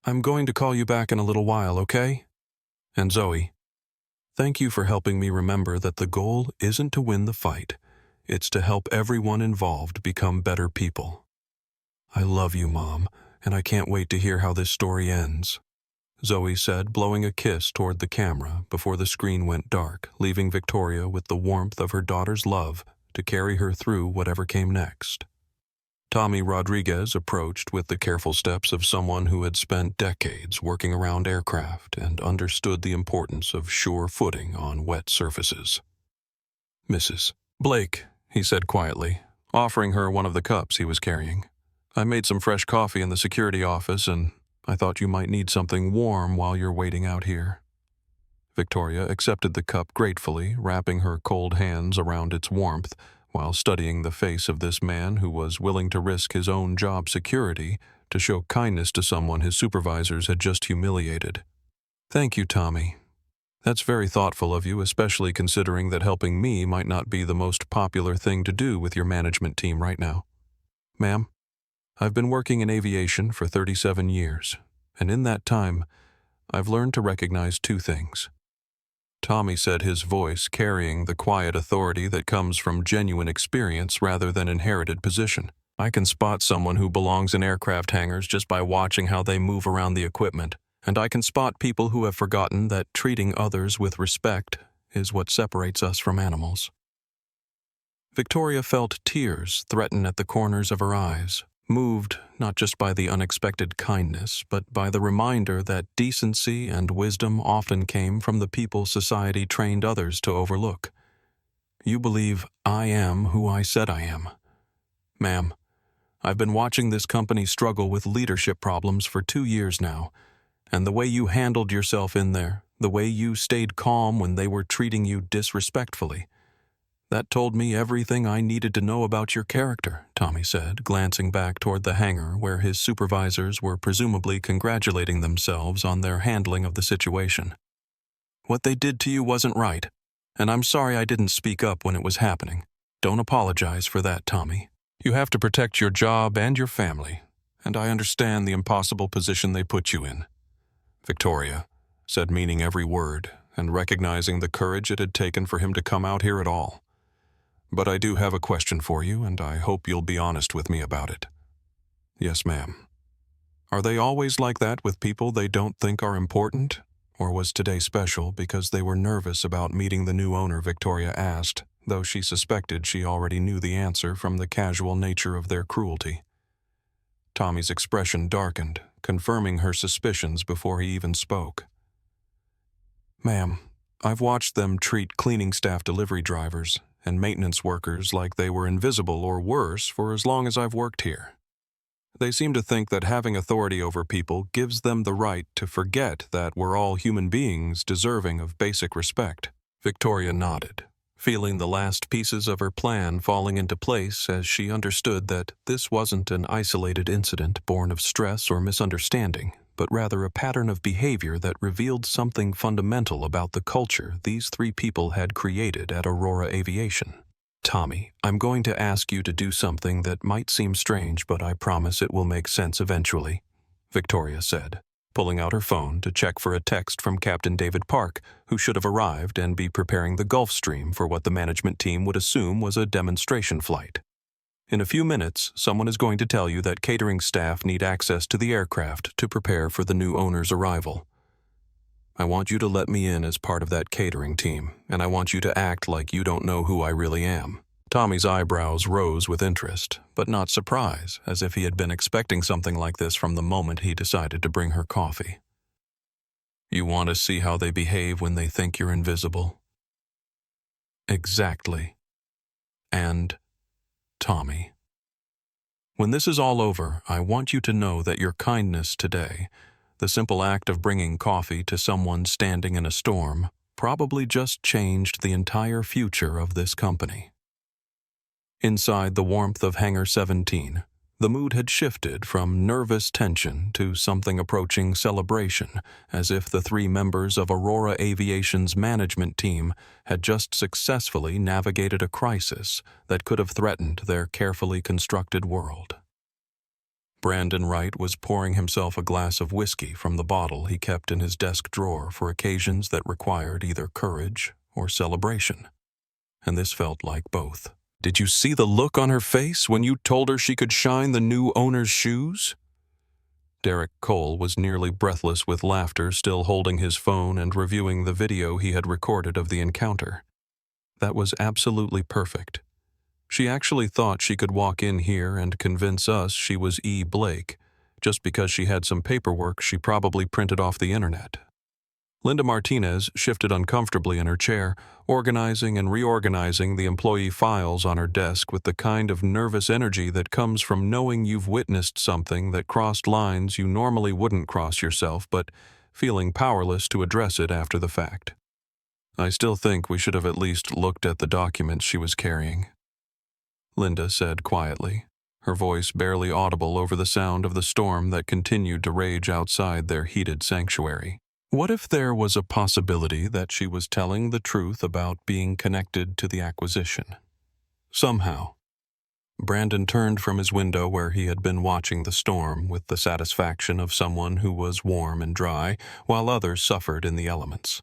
I'm going to call you back in a little while, okay? And Zoe, thank you for helping me remember that the goal isn't to win the fight. It's to help everyone involved become better people. I love you, Mom, and I can't wait to hear how this story ends, Zoe said, blowing a kiss toward the camera before the screen went dark, leaving Victoria with the warmth of her daughter's love to carry her through whatever came next. Tommy Rodriguez approached with the careful steps of someone who had spent decades working around aircraft and understood the importance of sure footing on wet surfaces. Mrs. Blake, he said quietly, offering her one of the cups he was carrying. I made some fresh coffee in the security office, and I thought you might need something warm while you're waiting out here. Victoria accepted the cup gratefully, wrapping her cold hands around its warmth while studying the face of this man who was willing to risk his own job security to show kindness to someone his supervisors had just humiliated. Thank you, Tommy. That's very thoughtful of you, especially considering that helping me might not be the most popular thing to do with your management team right now. Ma'am, I've been working in aviation for 37 years, and in that time, I've learned to recognize 2 things. Tommy said, his voice carrying the quiet authority that comes from genuine experience rather than inherited position. I can spot someone who belongs in aircraft hangars just by watching how they move around the equipment, and I can spot people who have forgotten that treating others with respect is what separates us from animals. Victoria felt tears threaten at the corners of her eyes, moved not just by the unexpected kindness, but by the reminder that decency and wisdom often came from the people society trained others to overlook. You believe I am who I said I am. Ma'am, I've been watching this company struggle with leadership problems for 2 years now, and the way you handled yourself in there, the way you stayed calm when they were treating you disrespectfully, that told me everything I needed to know about your character, Tommy said, glancing back toward the hangar where his supervisors were presumably congratulating themselves on their handling of the situation. What they did to you wasn't right, and I'm sorry I didn't speak up when it was happening. Don't apologize for that, Tommy. You have to protect your job and your family, and I understand the impossible position they put you in. Victoria said, meaning every word and recognizing the courage it had taken for him to come out here at all. But I do have a question for you, and I hope you'll be honest with me about it. Yes, ma'am. Are they always like that with people they don't think are important? Or was today special because they were nervous about meeting the new owner, Victoria asked, though she suspected she already knew the answer from the casual nature of their cruelty. Tommy's expression darkened, confirming her suspicions before he even spoke. Ma'am, I've watched them treat cleaning staff, delivery drivers, and maintenance workers like they were invisible or worse for as long as I've worked here. They seem to think that having authority over people gives them the right to forget that we're all human beings deserving of basic respect. Victoria nodded, feeling the last pieces of her plan falling into place as she understood that this wasn't an isolated incident born of stress or misunderstanding, but rather a pattern of behavior that revealed something fundamental about the culture these 3 people had created at Aurora Aviation. Tommy, I'm going to ask you to do something that might seem strange, but I promise it will make sense eventually, Victoria said, pulling out her phone to check for a text from Captain David Park, who should have arrived and be preparing the Gulfstream for what the management team would assume was a demonstration flight. In a few minutes, someone is going to tell you that catering staff need access to the aircraft to prepare for the new owner's arrival. I want you to let me in as part of that catering team, and I want you to act like you don't know who I really am. Tommy's eyebrows rose with interest, but not surprise, as if he had been expecting something like this from the moment he decided to bring her coffee. You want to see how they behave when they think you're invisible? Exactly. And Tommy. When this is all over, I want you to know that your kindness today, the simple act of bringing coffee to someone standing in a storm, probably just changed the entire future of this company. Inside the warmth of Hangar 17, the mood had shifted from nervous tension to something approaching celebration, as if the 3 members of Aurora Aviation's management team had just successfully navigated a crisis that could have threatened their carefully constructed world. Brandon Wright was pouring himself a glass of whiskey from the bottle he kept in his desk drawer for occasions that required either courage or celebration, and this felt like both. Did you see the look on her face when you told her she could shine the new owner's shoes? Derek Cole was nearly breathless with laughter, still holding his phone and reviewing the video he had recorded of the encounter. That was absolutely perfect. She actually thought she could walk in here and convince us she was E. Blake, just because she had some paperwork she probably printed off the internet. Linda Martinez shifted uncomfortably in her chair, organizing and reorganizing the employee files on her desk with the kind of nervous energy that comes from knowing you've witnessed something that crossed lines you normally wouldn't cross yourself, but feeling powerless to address it after the fact. I still think we should have at least looked at the documents she was carrying, Linda said quietly, her voice barely audible over the sound of the storm that continued to rage outside their heated sanctuary. What if there was a possibility that she was telling the truth about being connected to the acquisition? Somehow. Brandon turned from his window where he had been watching the storm with the satisfaction of someone who was warm and dry, while others suffered in the elements.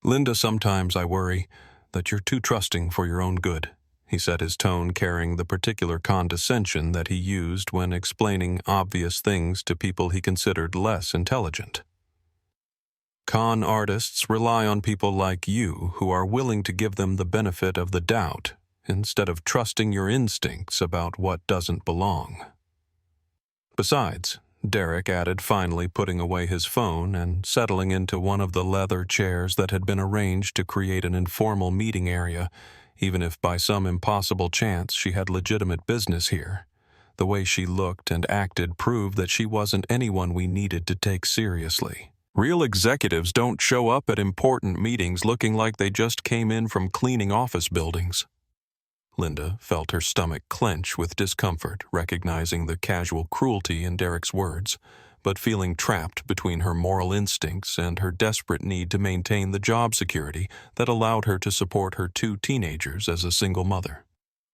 Linda, sometimes I worry that you're too trusting for your own good, he said, his tone carrying the particular condescension that he used when explaining obvious things to people he considered less intelligent. Con artists rely on people like you who are willing to give them the benefit of the doubt instead of trusting your instincts about what doesn't belong. Besides, Derek added, finally putting away his phone and settling into one of the leather chairs that had been arranged to create an informal meeting area, even if by some impossible chance she had legitimate business here. The way she looked and acted proved that she wasn't anyone we needed to take seriously. Real executives don't show up at important meetings looking like they just came in from cleaning office buildings. Linda felt her stomach clench with discomfort, recognizing the casual cruelty in Derek's words, but feeling trapped between her moral instincts and her desperate need to maintain the job security that allowed her to support her 2 teenagers as a single mother.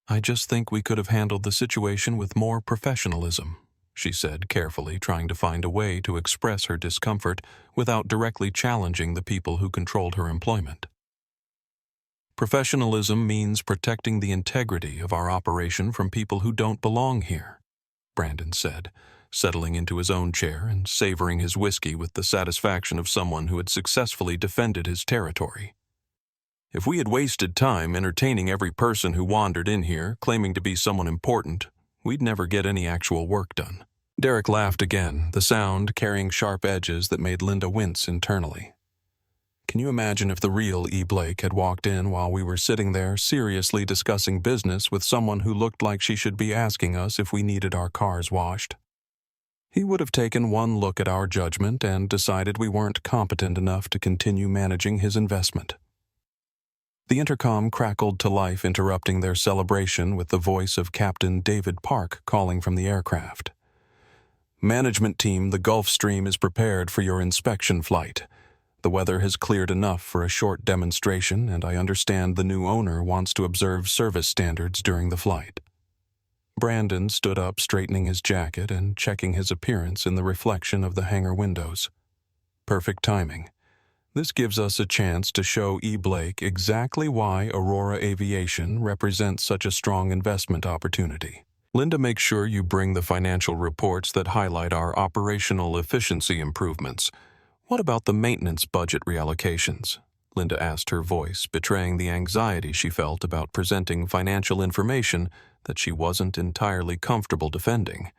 I just think we could have handled the situation with more professionalism, she said carefully, trying to find a way to express her discomfort without directly challenging the people who controlled her employment. Professionalism means protecting the integrity of our operation from people who don't belong here, Brandon said, settling into his own chair and savoring his whiskey with the satisfaction of someone who had successfully defended his territory. If we had wasted time entertaining every person who wandered in here claiming to be someone important, we'd never get any actual work done. Derek laughed again, the sound carrying sharp edges that made Linda wince internally. Can you imagine if the real E. Blake had walked in while we were sitting there seriously discussing business with someone who looked like she should be asking us if we needed our cars washed? He would have taken one look at our judgment and decided we weren't competent enough to continue managing his investment. The intercom crackled to life, interrupting their celebration with the voice of Captain David Park calling from the aircraft. Management team, the Gulf Stream is prepared for your inspection flight. The weather has cleared enough for a short demonstration, and I understand the new owner wants to observe service standards during the flight. Brandon stood up, straightening his jacket and checking his appearance in the reflection of the hangar windows. Perfect timing. This gives us a chance to show E. Blake exactly why Aurora Aviation represents such a strong investment opportunity. Linda, make sure you bring the financial reports that highlight our operational efficiency improvements. What about the maintenance budget reallocations? Linda asked, her voice betraying the anxiety she felt about presenting financial information that she wasn't entirely comfortable defending.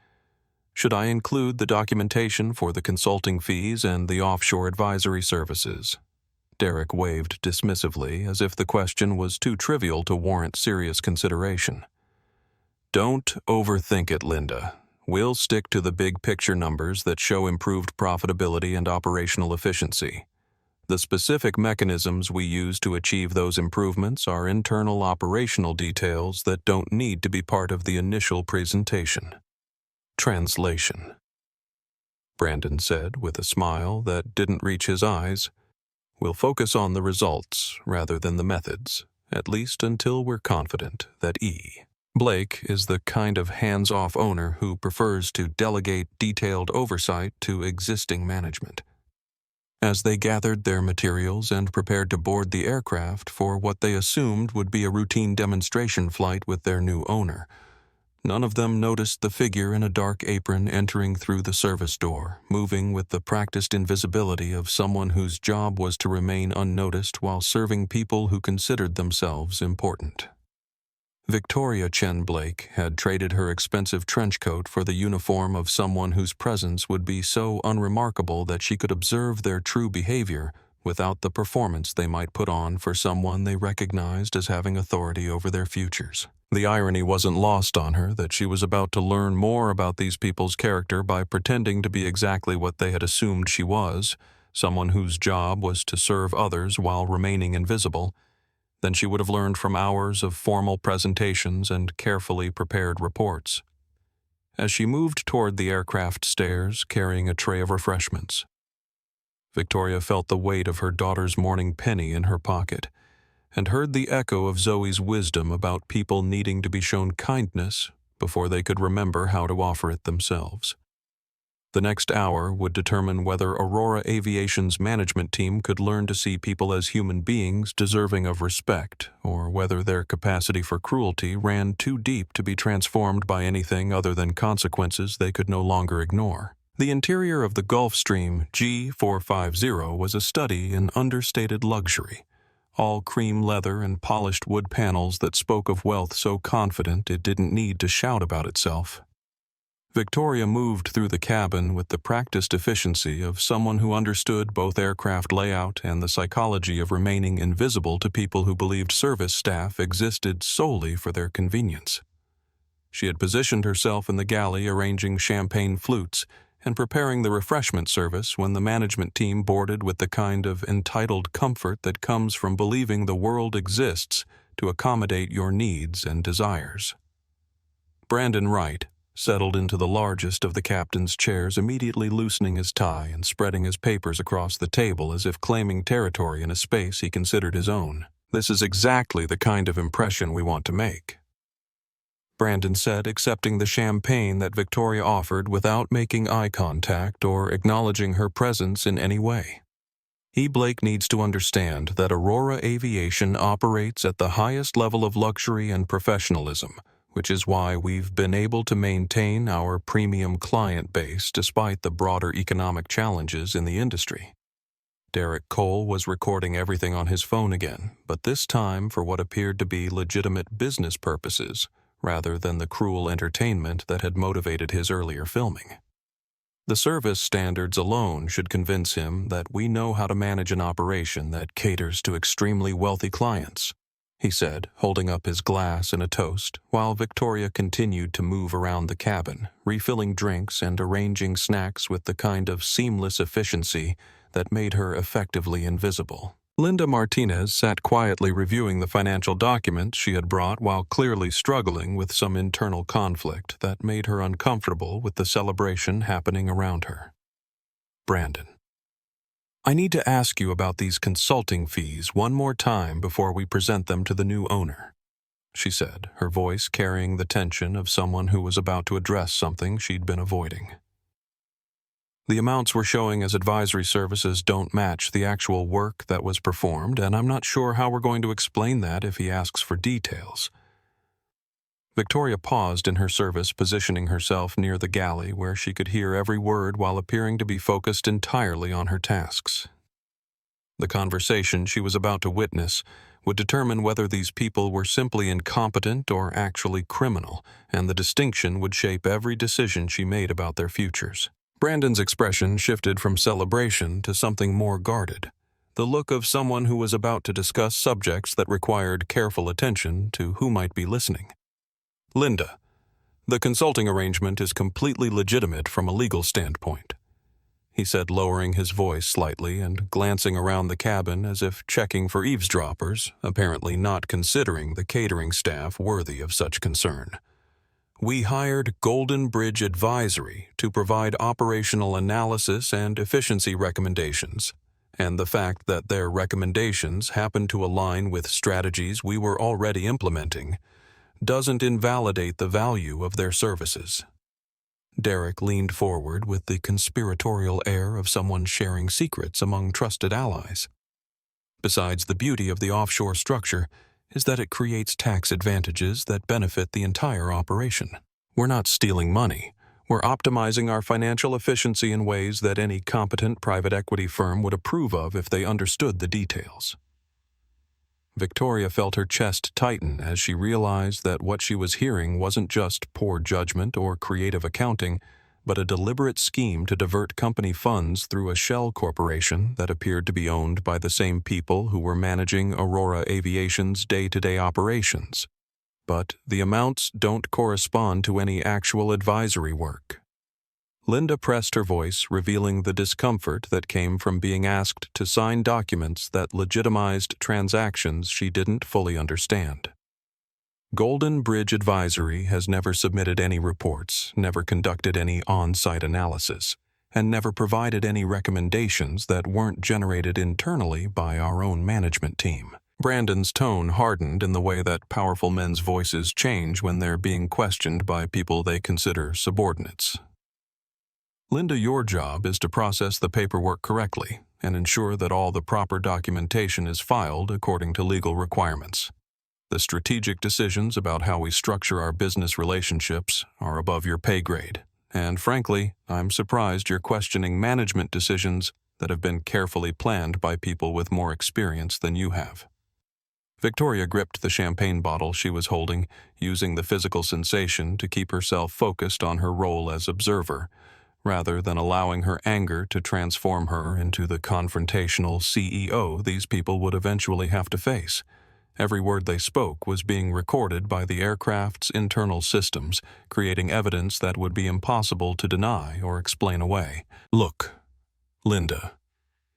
Should I include the documentation for the consulting fees and the offshore advisory services? Derek waved dismissively, as if the question was too trivial to warrant serious consideration. Don't overthink it, Linda. We'll stick to the big picture numbers that show improved profitability and operational efficiency. The specific mechanisms we use to achieve those improvements are internal operational details that don't need to be part of the initial presentation. Translation. Brandon said with a smile that didn't reach his eyes. We'll focus on the results rather than the methods, at least until we're confident that Blake is the kind of hands-off owner who prefers to delegate detailed oversight to existing management. As they gathered their materials and prepared to board the aircraft for what they assumed would be a routine demonstration flight with their new owner, none of them noticed the figure in a dark apron entering through the service door, moving with the practiced invisibility of someone whose job was to remain unnoticed while serving people who considered themselves important. Victoria Chen-Blake had traded her expensive trench coat for the uniform of someone whose presence would be so unremarkable that she could observe their true behavior without the performance they might put on for someone they recognized as having authority over their futures. The irony wasn't lost on her that she was about to learn more about these people's character by pretending to be exactly what they had assumed she was, someone whose job was to serve others while remaining invisible, than she would have learned from hours of formal presentations and carefully prepared reports. As she moved toward the aircraft stairs, carrying a tray of refreshments, Victoria felt the weight of her daughter's morning penny in her pocket, and heard the echo of Zoe's wisdom about people needing to be shown kindness before they could remember how to offer it themselves. The next hour would determine whether Aurora Aviation's management team could learn to see people as human beings deserving of respect, or whether their capacity for cruelty ran too deep to be transformed by anything other than consequences they could no longer ignore. The interior of the Gulfstream G450 was a study in understated luxury, all cream leather and polished wood panels that spoke of wealth so confident it didn't need to shout about itself. Victoria moved through the cabin with the practiced efficiency of someone who understood both aircraft layout and the psychology of remaining invisible to people who believed service staff existed solely for their convenience. She had positioned herself in the galley arranging champagne flutes and preparing the refreshment service when the management team boarded with the kind of entitled comfort that comes from believing the world exists to accommodate your needs and desires. Brandon Wright settled into the largest of the captain's chairs, immediately loosening his tie and spreading his papers across the table as if claiming territory in a space he considered his own. This is exactly the kind of impression we want to make, Brandon said, accepting the champagne that Victoria offered without making eye contact or acknowledging her presence in any way. Blake needs to understand that Aurora Aviation operates at the highest level of luxury and professionalism, which is why we've been able to maintain our premium client base despite the broader economic challenges in the industry. Derek Cole was recording everything on his phone again, but this time for what appeared to be legitimate business purposes, rather than the cruel entertainment that had motivated his earlier filming. The service standards alone should convince him that we know how to manage an operation that caters to extremely wealthy clients, he said, holding up his glass in a toast, while Victoria continued to move around the cabin, refilling drinks and arranging snacks with the kind of seamless efficiency that made her effectively invisible. Linda Martinez sat quietly reviewing the financial documents she had brought while clearly struggling with some internal conflict that made her uncomfortable with the celebration happening around her. Brandon: I need to ask you about these consulting fees one more time before we present them to the new owner, she said, her voice carrying the tension of someone who was about to address something she'd been avoiding. The amounts we're showing as advisory services don't match the actual work that was performed, and I'm not sure how we're going to explain that if he asks for details. Victoria paused in her service, positioning herself near the galley where she could hear every word while appearing to be focused entirely on her tasks. The conversation she was about to witness would determine whether these people were simply incompetent or actually criminal, and the distinction would shape every decision she made about their futures. Brandon's expression shifted from celebration to something more guarded. the look of someone who was about to discuss subjects that required careful attention to who might be listening. "Linda, the consulting arrangement is completely legitimate from a legal standpoint," he said, lowering his voice slightly and glancing around the cabin as if checking for eavesdroppers, apparently not considering the catering staff worthy of such concern. "We hired Golden Bridge Advisory to provide operational analysis and efficiency recommendations, and the fact that their recommendations happen to align with strategies we were already implementing doesn't invalidate the value of their services." Derek leaned forward with the conspiratorial air of someone sharing secrets among trusted allies. "Besides, the beauty of the offshore structure is that it creates tax advantages that benefit the entire operation. We're not stealing money. We're optimizing our financial efficiency in ways that any competent private equity firm would approve of if they understood the details." Victoria felt her chest tighten as she realized that what she was hearing wasn't just poor judgment or creative accounting, but a deliberate scheme to divert company funds through a shell corporation that appeared to be owned by the same people who were managing Aurora Aviation's day-to-day operations. But the amounts don't correspond to any actual advisory work. Linda pressed her voice, revealing the discomfort that came from being asked to sign documents that legitimized transactions she didn't fully understand. Golden Bridge Advisory has never submitted any reports, never conducted any on-site analysis, and never provided any recommendations that weren't generated internally by our own management team. Brandon's tone hardened in the way that powerful men's voices change when they're being questioned by people they consider subordinates. "Linda, your job is to process the paperwork correctly and ensure that all the proper documentation is filed according to legal requirements. The strategic decisions about how we structure our business relationships are above your pay grade, and frankly, I'm surprised you're questioning management decisions that have been carefully planned by people with more experience than you have." Victoria gripped the champagne bottle she was holding, using the physical sensation to keep herself focused on her role as observer, rather than allowing her anger to transform her into the confrontational CEO these people would eventually have to face. Every word they spoke was being recorded by the aircraft's internal systems, creating evidence that would be impossible to deny or explain away. "Look, Linda,"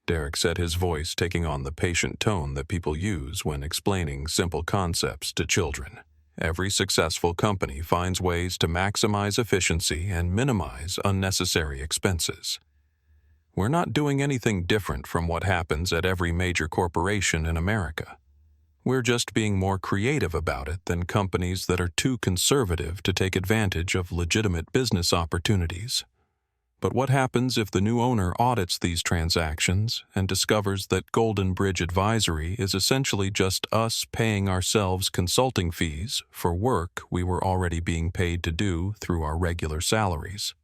Derek said, his voice taking on the patient tone that people use when explaining simple concepts to children. "Every successful company finds ways to maximize efficiency and minimize unnecessary expenses. We're not doing anything different from what happens at every major corporation in America. We're just being more creative about it than companies that are too conservative to take advantage of legitimate business opportunities. But what happens if the new owner audits these transactions and discovers that Golden Bridge Advisory is essentially just us paying ourselves consulting fees for work we were already being paid to do through our regular salaries?"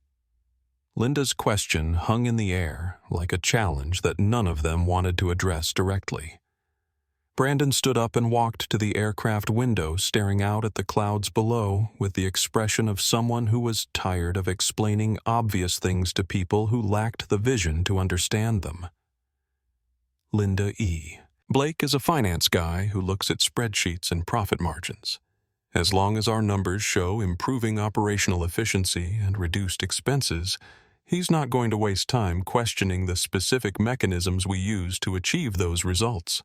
Linda's question hung in the air like a challenge that none of them wanted to address directly. Brandon stood up and walked to the aircraft window, staring out at the clouds below with the expression of someone who was tired of explaining obvious things to people who lacked the vision to understand them. "Linda E. Blake is a finance guy who looks at spreadsheets and profit margins. As long as our numbers show improving operational efficiency and reduced expenses, he's not going to waste time questioning the specific mechanisms we use to achieve those results.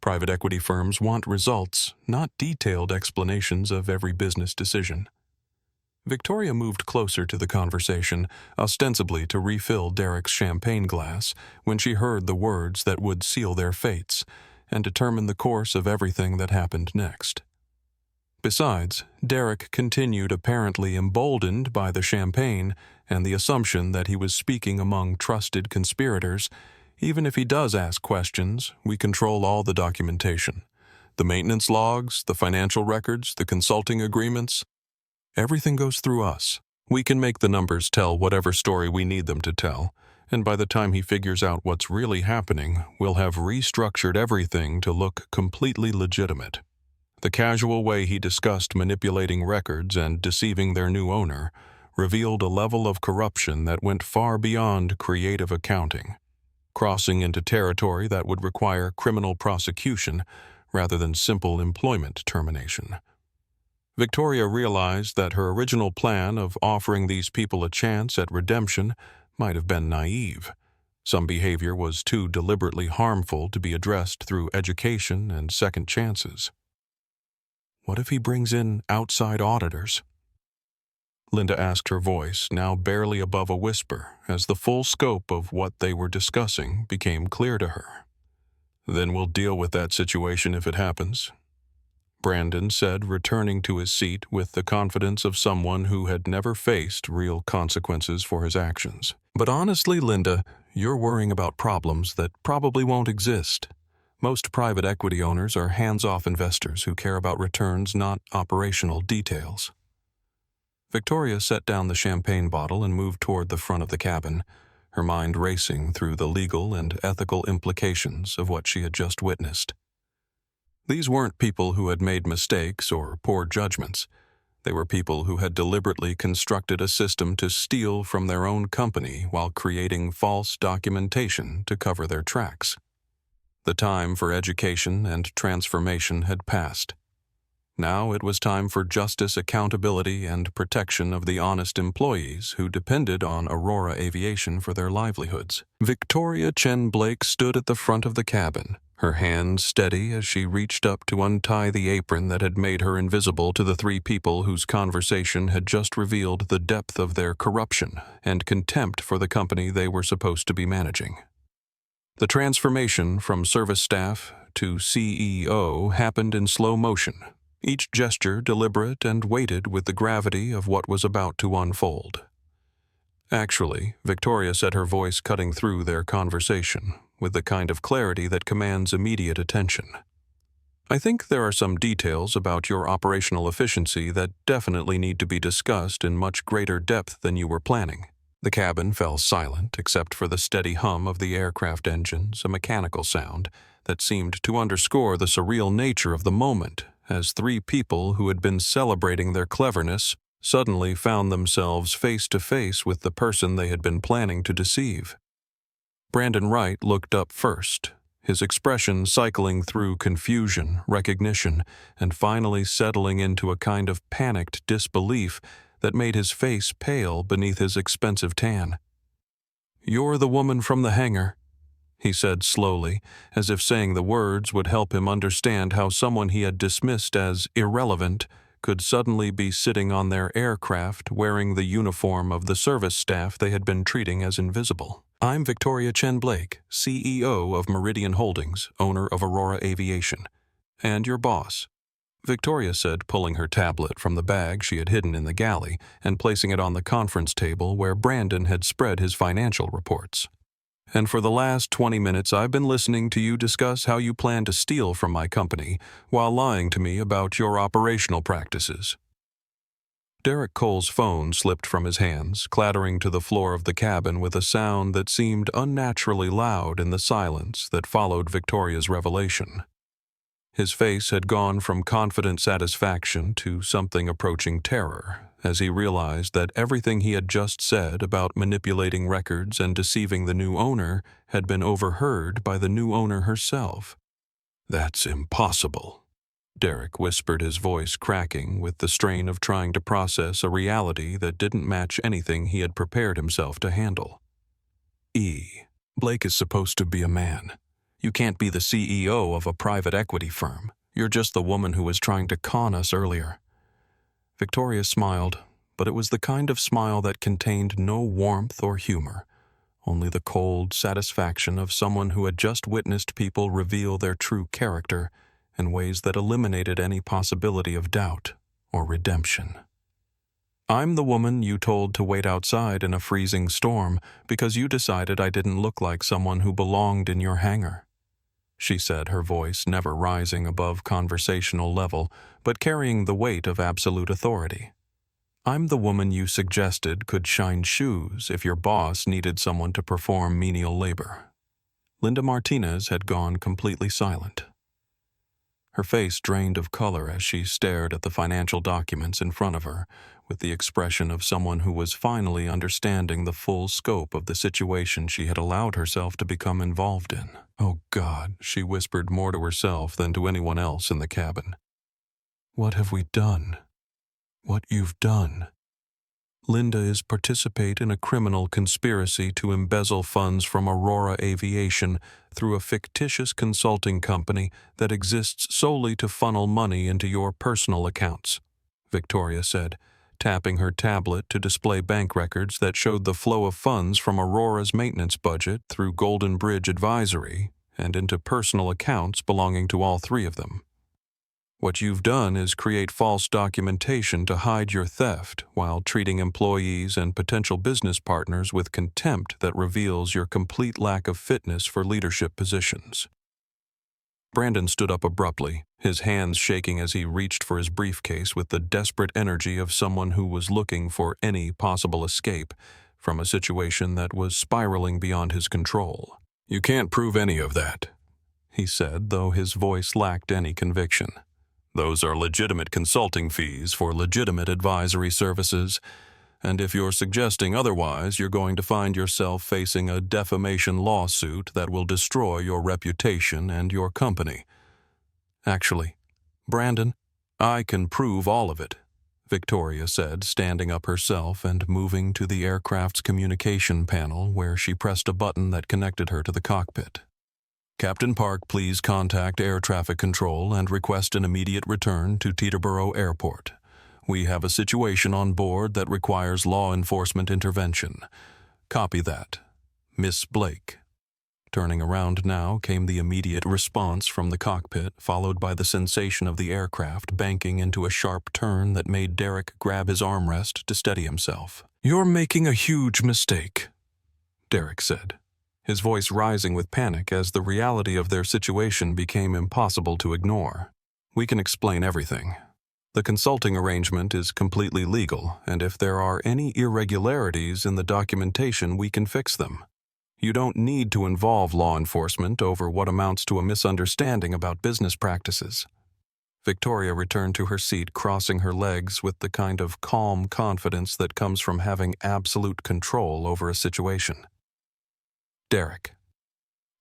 Private equity firms want results, not detailed explanations of every business decision." Victoria moved closer to the conversation, ostensibly to refill Derek's champagne glass, when she heard the words that would seal their fates and determine the course of everything that happened next. Besides, Derek continued apparently emboldened by the champagne and the assumption that he was speaking among trusted conspirators. "Even if he does ask questions, we control all the documentation. The maintenance logs, the financial records, the consulting agreements. Everything goes through us. We can make the numbers tell whatever story we need them to tell, and by the time he figures out what's really happening, we'll have restructured everything to look completely legitimate." The casual way he discussed manipulating records and deceiving their new owner revealed a level of corruption that went far beyond creative accounting. crossing into territory that would require criminal prosecution rather than simple employment termination. Victoria realized that her original plan of offering these people a chance at redemption might have been naive. Some behavior was too deliberately harmful to be addressed through education and second chances. What if he brings in outside auditors? Linda asked, her voice now barely above a whisper, as the full scope of what they were discussing became clear to her. Then we'll deal with that situation if it happens, Brandon said, returning to his seat with the confidence of someone who had never faced real consequences for his actions. But honestly, Linda, you're worrying about problems that probably won't exist. Most private equity owners are hands-off investors who care about returns, not operational details. Victoria set down the champagne bottle and moved toward the front of the cabin, her mind racing through the legal and ethical implications of what she had just witnessed. These weren't people who had made mistakes or poor judgments. They were people who had deliberately constructed a system to steal from their own company while creating false documentation to cover their tracks. The time for education and transformation had passed. Now it was time for justice, accountability, and protection of the honest employees who depended on Aurora Aviation for their livelihoods. Victoria Chen-Blake stood at the front of the cabin, her hands steady as she reached up to untie the apron that had made her invisible to the three people whose conversation had just revealed the depth of their corruption and contempt for the company they were supposed to be managing. The transformation from service staff to CEO happened in slow motion, each gesture deliberate and weighted with the gravity of what was about to unfold. Actually, Victoria said, her voice cutting through their conversation with the kind of clarity that commands immediate attention. I think there are some details about your operational efficiency that definitely need to be discussed in much greater depth than you were planning. The cabin fell silent except for the steady hum of the aircraft engines, a mechanical sound that seemed to underscore the surreal nature of the moment as three people who had been celebrating their cleverness suddenly found themselves face to face with the person they had been planning to deceive. Brandon Wright looked up first, his expression cycling through confusion, recognition, and finally settling into a kind of panicked disbelief that made his face pale beneath his expensive tan. "You're the woman from the hangar," he said slowly, as if saying the words would help him understand how someone he had dismissed as irrelevant could suddenly be sitting on their aircraft wearing the uniform of the service staff they had been treating as invisible. "I'm Victoria Chen-Blake, CEO of Meridian Holdings, owner of Aurora Aviation, and your boss," Victoria said, pulling her tablet from the bag she had hidden in the galley and placing it on the conference table where Brandon had spread his financial reports. "And for the last 20 minutes I've been listening to you discuss how you plan to steal from my company while lying to me about your operational practices." Derek Cole's phone slipped from his hands, clattering to the floor of the cabin with a sound that seemed unnaturally loud in the silence that followed Victoria's revelation. His face had gone from confident satisfaction to something approaching terror as he realized that everything he had just said about manipulating records and deceiving the new owner had been overheard by the new owner herself. "That's impossible," Derek whispered, his voice cracking with the strain of trying to process a reality that didn't match anything he had prepared himself to handle. Blake is supposed to be a man. You can't be the CEO of a private equity firm. You're just the woman who was trying to con us earlier." Victoria smiled, but it was the kind of smile that contained no warmth or humor, only the cold satisfaction of someone who had just witnessed people reveal their true character in ways that eliminated any possibility of doubt or redemption. "I'm the woman you told to wait outside in a freezing storm because you decided I didn't look like someone who belonged in your hangar," she said, her voice never rising above conversational level, but carrying the weight of absolute authority. "I'm the woman you suggested could shine shoes if your boss needed someone to perform menial labor." Linda Martinez had gone completely silent. Her face drained of color as she stared at the financial documents in front of her, with the expression of someone who was finally understanding the full scope of the situation she had allowed herself to become involved in. "Oh God," she whispered more to herself than to anyone else in the cabin. "What have we done? What you've done. Linda is participate in a criminal conspiracy to embezzle funds from Aurora Aviation through a fictitious consulting company that exists solely to funnel money into your personal accounts," Victoria said, tapping her tablet to display bank records that showed the flow of funds from Aurora's maintenance budget through Golden Bridge Advisory and into personal accounts belonging to all three of them. "What you've done is create false documentation to hide your theft while treating employees and potential business partners with contempt that reveals your complete lack of fitness for leadership positions." Brandon stood up abruptly, his hands shaking as he reached for his briefcase with the desperate energy of someone who was looking for any possible escape from a situation that was spiraling beyond his control. "You can't prove any of that," he said, though his voice lacked any conviction. "Those are legitimate consulting fees for legitimate advisory services, and if you're suggesting otherwise, you're going to find yourself facing a defamation lawsuit that will destroy your reputation and your company." "Actually, Brandon, I can prove all of it," Victoria said, standing up herself and moving to the aircraft's communication panel where she pressed a button that connected her to the cockpit. "Captain Park, please contact Air Traffic Control and request an immediate return to Teterboro Airport. We have a situation on board that requires law enforcement intervention. Copy that. Miss Blake." Turning around now came the immediate response from the cockpit, followed by the sensation of the aircraft banking into a sharp turn that made Derek grab his armrest to steady himself. "You're making a huge mistake," Derek said, his voice rising with panic as the reality of their situation became impossible to ignore. "We can explain everything. The consulting arrangement is completely legal, and if there are any irregularities in the documentation, we can fix them. You don't need to involve law enforcement over what amounts to a misunderstanding about business practices." Victoria returned to her seat, crossing her legs with the kind of calm confidence that comes from having absolute control over a situation. "Derek,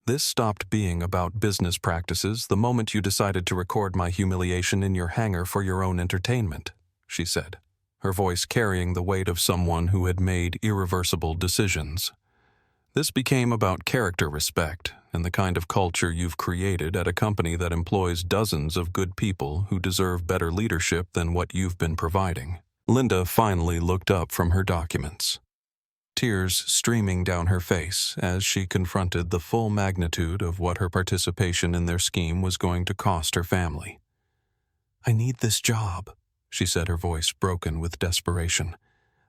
this stopped being about business practices the moment you decided to record my humiliation in your hangar for your own entertainment," she said, her voice carrying the weight of someone who had made irreversible decisions. "This became about character respect and the kind of culture you've created at a company that employs dozens of good people who deserve better leadership than what you've been providing." Linda finally looked up from her documents, tears streaming down her face as she confronted the full magnitude of what her participation in their scheme was going to cost her family. "I need this job," she said, her voice broken with desperation.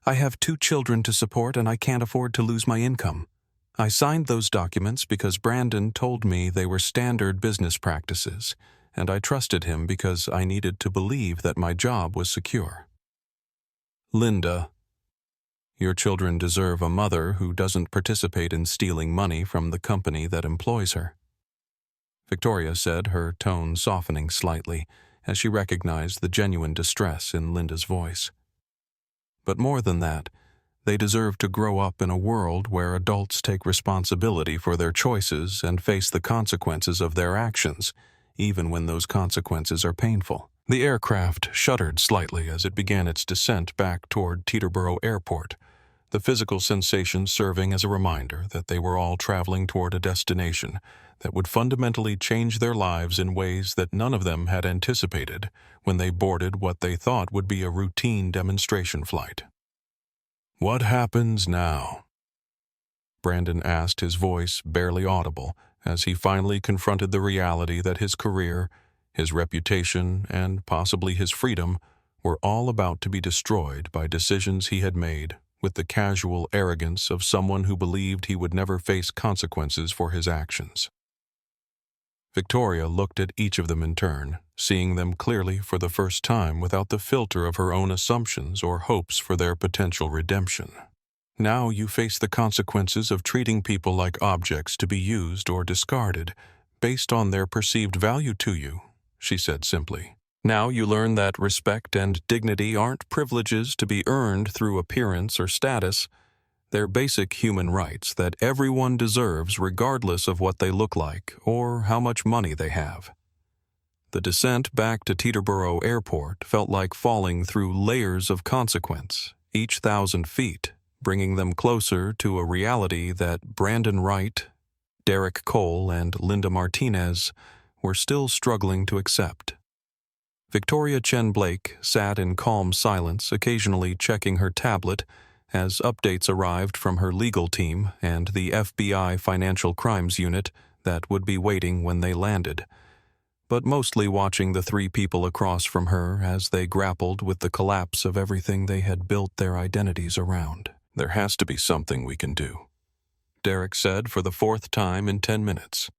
"I have 2 children to support and I can't afford to lose my income. I signed those documents because Brandon told me they were standard business practices, and I trusted him because I needed to believe that my job was secure." "Linda, your children deserve a mother who doesn't participate in stealing money from the company that employs her," Victoria said, her tone softening slightly as she recognized the genuine distress in Linda's voice. "But more than that, they deserve to grow up in a world where adults take responsibility for their choices and face the consequences of their actions, even when those consequences are painful." The aircraft shuddered slightly as it began its descent back toward Teterboro Airport, the physical sensation serving as a reminder that they were all traveling toward a destination that would fundamentally change their lives in ways that none of them had anticipated when they boarded what they thought would be a routine demonstration flight. "What happens now?" Brandon asked, his voice barely audible, as he finally confronted the reality that his career, his reputation, and possibly his freedom were all about to be destroyed by decisions he had made with the casual arrogance of someone who believed he would never face consequences for his actions. Victoria looked at each of them in turn, seeing them clearly for the first time without the filter of her own assumptions or hopes for their potential redemption. "Now you face the consequences of treating people like objects to be used or discarded based on their perceived value to you," she said simply. Now you learn that respect and dignity aren't privileges to be earned through appearance or status. They're basic human rights that everyone deserves regardless of what they look like or how much money they have. The descent back to Teterboro Airport felt like falling through layers of consequence, each 1,000 feet, bringing them closer to a reality that Brandon Wright, Derek Cole, and Linda Martinez were still struggling to accept. Victoria Chen-Blake sat in calm silence, occasionally checking her tablet as updates arrived from her legal team and the FBI Financial Crimes Unit that would be waiting when they landed, but mostly watching the three people across from her as they grappled with the collapse of everything they had built their identities around. "There has to be something we can do," Derek said for the 4th time in 10 minutes,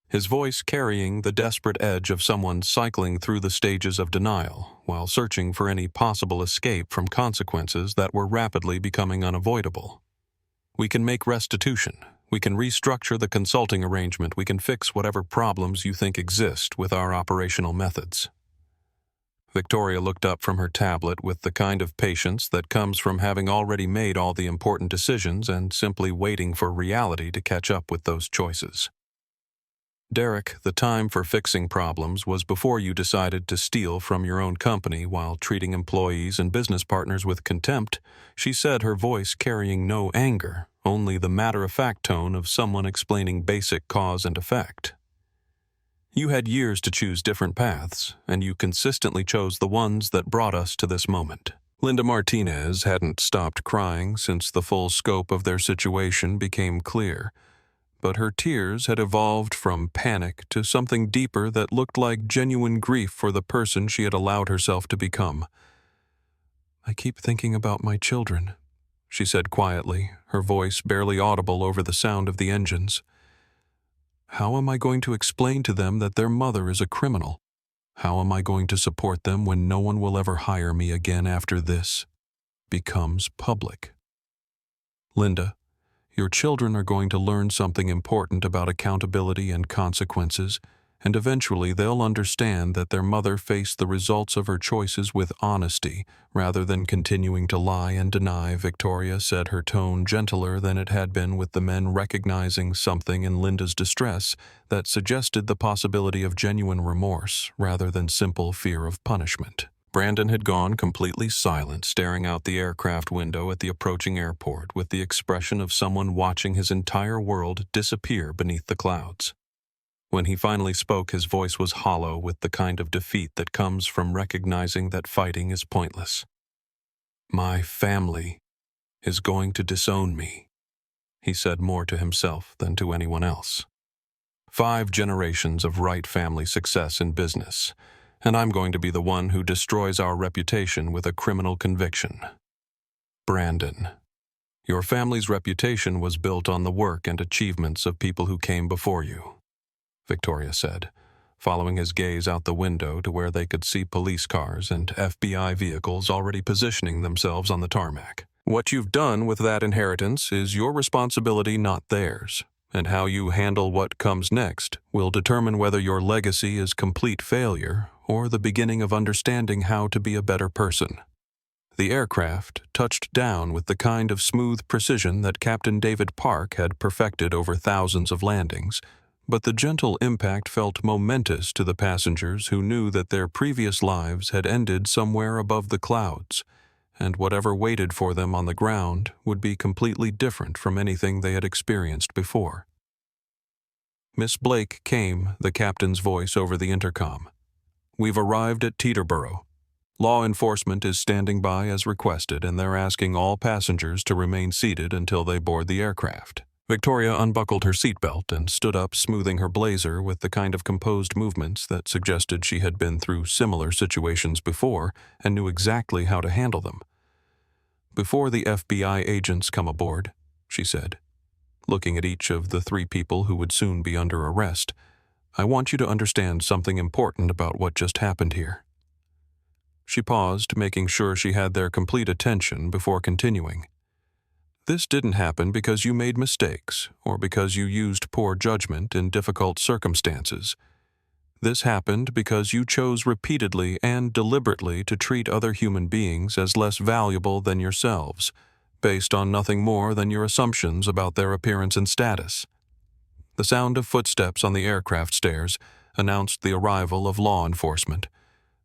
his voice carrying the desperate edge of someone cycling through the stages of denial while searching for any possible escape from consequences that were rapidly becoming unavoidable. "We can make restitution. We can restructure the consulting arrangement. We can fix whatever problems you think exist with our operational methods." Victoria looked up from her tablet with the kind of patience that comes from having already made all the important decisions and simply waiting for reality to catch up with those choices. "Derek, the time for fixing problems was before you decided to steal from your own company while treating employees and business partners with contempt," she said, her voice carrying no anger, only the matter-of-fact tone of someone explaining basic cause and effect. "You had years to choose different paths, and you consistently chose the ones that brought us to this moment." Linda Martinez hadn't stopped crying since the full scope of their situation became clear, but her tears had evolved from panic to something deeper that looked like genuine grief for the person she had allowed herself to become. "I keep thinking about my children," she said quietly, her voice barely audible over the sound of the engines. "How am I going to explain to them that their mother is a criminal? How am I going to support them when no one will ever hire me again after this becomes public?" "Linda, your children are going to learn something important about accountability and consequences, and eventually they'll understand that their mother faced the results of her choices with honesty rather than continuing to lie and deny," Victoria said, her tone gentler than it had been, with the men recognizing something in Linda's distress that suggested the possibility of genuine remorse rather than simple fear of punishment. Brandon had gone completely silent, staring out the aircraft window at the approaching airport with the expression of someone watching his entire world disappear beneath the clouds. When he finally spoke, his voice was hollow with the kind of defeat that comes from recognizing that fighting is pointless. "My family is going to disown me," he said more to himself than to anyone else. 5 generations of Wright family success in business, and I'm going to be the one who destroys our reputation with a criminal conviction. "Brandon, your family's reputation was built on the work and achievements of people who came before you," Victoria said, following his gaze out the window to where they could see police cars and FBI vehicles already positioning themselves on the tarmac. "What you've done with that inheritance is your responsibility, not theirs, and how you handle what comes next will determine whether your legacy is complete failure or the beginning of understanding how to be a better person." The aircraft touched down with the kind of smooth precision that Captain David Park had perfected over thousands of landings, but the gentle impact felt momentous to the passengers who knew that their previous lives had ended somewhere above the clouds, and whatever waited for them on the ground would be completely different from anything they had experienced before. "Miss Blake came," the captain's voice over the intercom. "We've arrived at Teterboro. Law enforcement is standing by as requested, and they're asking all passengers to remain seated until they board the aircraft." Victoria unbuckled her seatbelt and stood up, smoothing her blazer with the kind of composed movements that suggested she had been through similar situations before and knew exactly how to handle them. "Before the FBI agents come aboard," she said, looking at each of the 3 people who would soon be under arrest, "I want you to understand something important about what just happened here." She paused, making sure she had their complete attention before continuing. "This didn't happen because you made mistakes or because you used poor judgment in difficult circumstances. This happened because you chose repeatedly and deliberately to treat other human beings as less valuable than yourselves, based on nothing more than your assumptions about their appearance and status. The sound of footsteps on the aircraft stairs announced the arrival of law enforcement,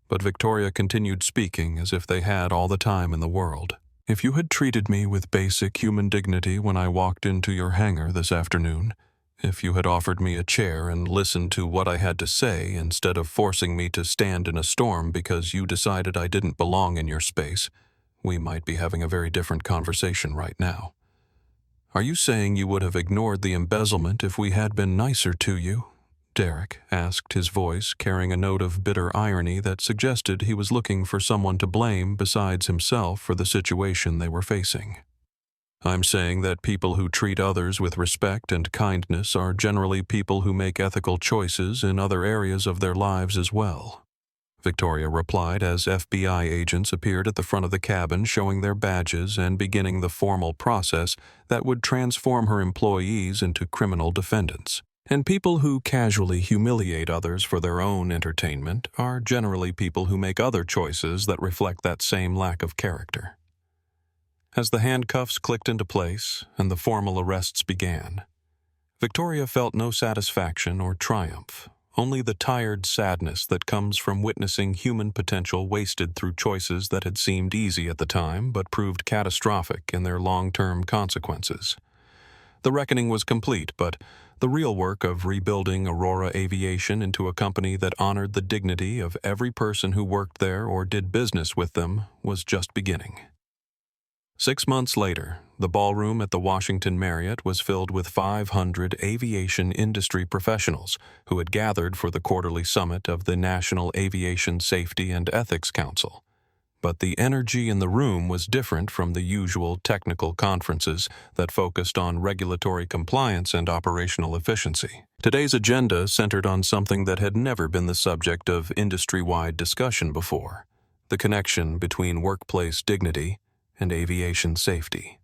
but Victoria continued speaking as if they had all the time in the world. If you had treated me with basic human dignity when I walked into your hangar this afternoon, if you had offered me a chair and listened to what I had to say instead of forcing me to stand in a storm because you decided I didn't belong in your space, we might be having a very different conversation right now. Are you saying you would have ignored the embezzlement if we had been nicer to you? Derek asked, his voice carrying a note of bitter irony that suggested he was looking for someone to blame besides himself for the situation they were facing. I'm saying that people who treat others with respect and kindness are generally people who make ethical choices in other areas of their lives as well, Victoria replied as FBI agents appeared at the front of the cabin showing their badges and beginning the formal process that would transform her employees into criminal defendants. And people who casually humiliate others for their own entertainment are generally people who make other choices that reflect that same lack of character. As the handcuffs clicked into place and the formal arrests began, Victoria felt no satisfaction or triumph, only the tired sadness that comes from witnessing human potential wasted through choices that had seemed easy at the time but proved catastrophic in their long-term consequences. The reckoning was complete, but the real work of rebuilding Aurora Aviation into a company that honored the dignity of every person who worked there or did business with them was just beginning. 6 months later, the ballroom at the Washington Marriott was filled with 500 aviation industry professionals who had gathered for the quarterly summit of the National Aviation Safety and Ethics Council. But the energy in the room was different from the usual technical conferences that focused on regulatory compliance and operational efficiency. Today's agenda centered on something that had never been the subject of industry-wide discussion before: the connection between workplace dignity and aviation safety.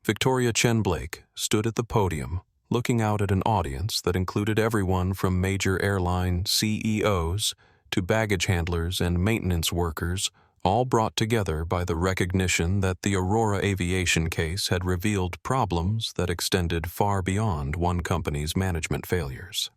Victoria Chen-Blake stood at the podium, looking out at an audience that included everyone from major airline CEOs to baggage handlers and maintenance workers, all brought together by the recognition that the Aurora Aviation case had revealed problems that extended far beyond one company's management failures.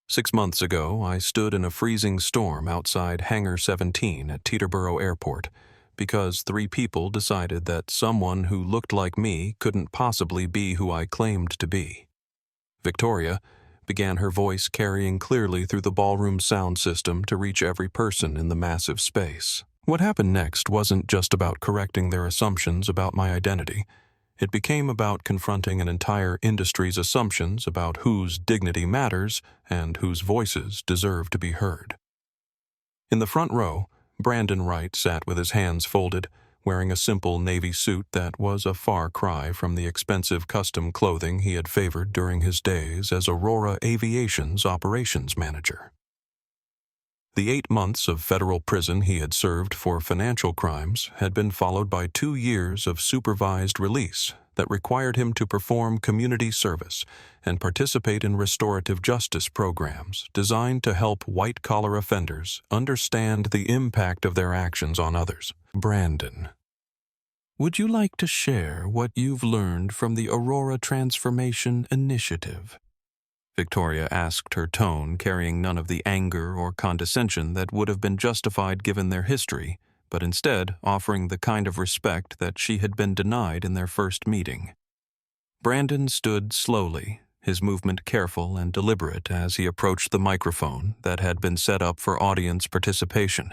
6 months ago, I stood in a freezing storm outside Hangar 17 at Teterboro Airport because 3 people decided that someone who looked like me couldn't possibly be who I claimed to be. Victoria began, her voice carrying clearly through the ballroom sound system to reach every person in the massive space. What happened next wasn't just about correcting their assumptions about my identity. It became about confronting an entire industry's assumptions about whose dignity matters and whose voices deserve to be heard. In the front row, Brandon Wright sat with his hands folded, wearing a simple navy suit that was a far cry from the expensive custom clothing he had favored during his days as Aurora Aviation's operations manager. The 8 months of federal prison he had served for financial crimes had been followed by 2 years of supervised release that required him to perform community service and participate in restorative justice programs designed to help white-collar offenders understand the impact of their actions on others. Brandon, would you like to share what you've learned from the Aurora Transformation Initiative? Victoria asked, her tone carrying none of the anger or condescension that would have been justified given their history, but instead offering the kind of respect that she had been denied in their first meeting. Brandon stood slowly, his movement careful and deliberate as he approached the microphone that had been set up for audience participation.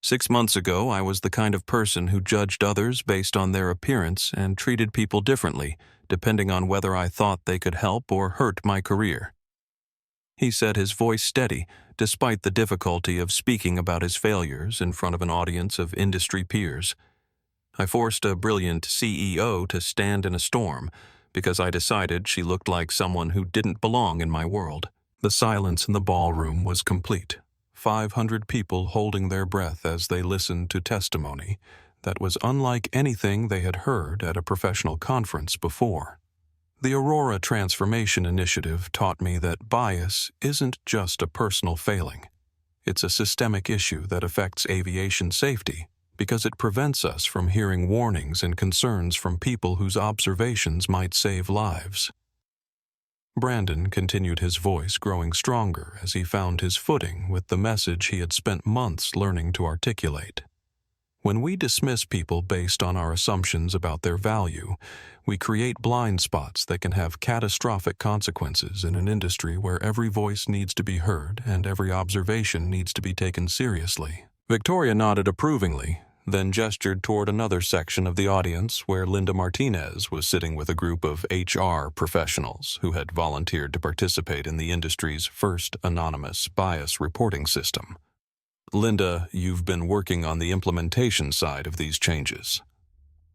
6 months ago, I was the kind of person who judged others based on their appearance and treated people differently, depending on whether I thought they could help or hurt my career. He said, his voice steady, despite the difficulty of speaking about his failures in front of an audience of industry peers. I forced a brilliant CEO to stand in a storm because I decided she looked like someone who didn't belong in my world. The silence in the ballroom was complete. 500 people holding their breath as they listened to testimony that was unlike anything they had heard at a professional conference before. The Aurora Transformation Initiative taught me that bias isn't just a personal failing. It's a systemic issue that affects aviation safety because it prevents us from hearing warnings and concerns from people whose observations might save lives. Brandon continued, his voice growing stronger as he found his footing with the message he had spent months learning to articulate. When we dismiss people based on our assumptions about their value, we create blind spots that can have catastrophic consequences in an industry where every voice needs to be heard and every observation needs to be taken seriously. Victoria nodded approvingly, then gestured toward another section of the audience where Linda Martinez was sitting with a group of HR professionals who had volunteered to participate in the industry's first anonymous bias reporting system. Linda, you've been working on the implementation side of these changes.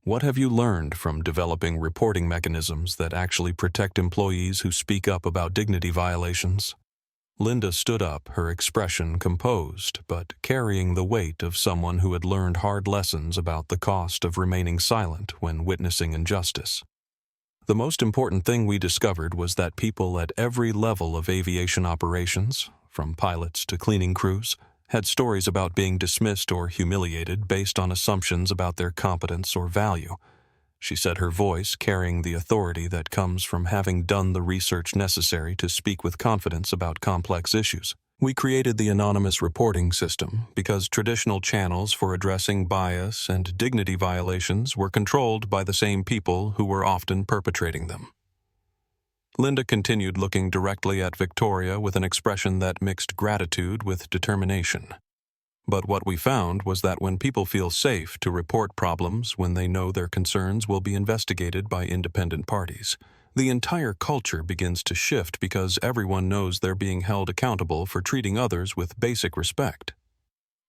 What have you learned from developing reporting mechanisms that actually protect employees who speak up about dignity violations? Linda stood up, her expression composed, but carrying the weight of someone who had learned hard lessons about the cost of remaining silent when witnessing injustice. The most important thing we discovered was that people at every level of aviation operations, from pilots to cleaning crews, had stories about being dismissed or humiliated based on assumptions about their competence or value. She said, her voice carrying the authority that comes from having done the research necessary to speak with confidence about complex issues. We created the anonymous reporting system because traditional channels for addressing bias and dignity violations were controlled by the same people who were often perpetrating them. Linda continued, looking directly at Victoria with an expression that mixed gratitude with determination. But what we found was that when people feel safe to report problems when they know their concerns will be investigated by independent parties, the entire culture begins to shift because everyone knows they're being held accountable for treating others with basic respect.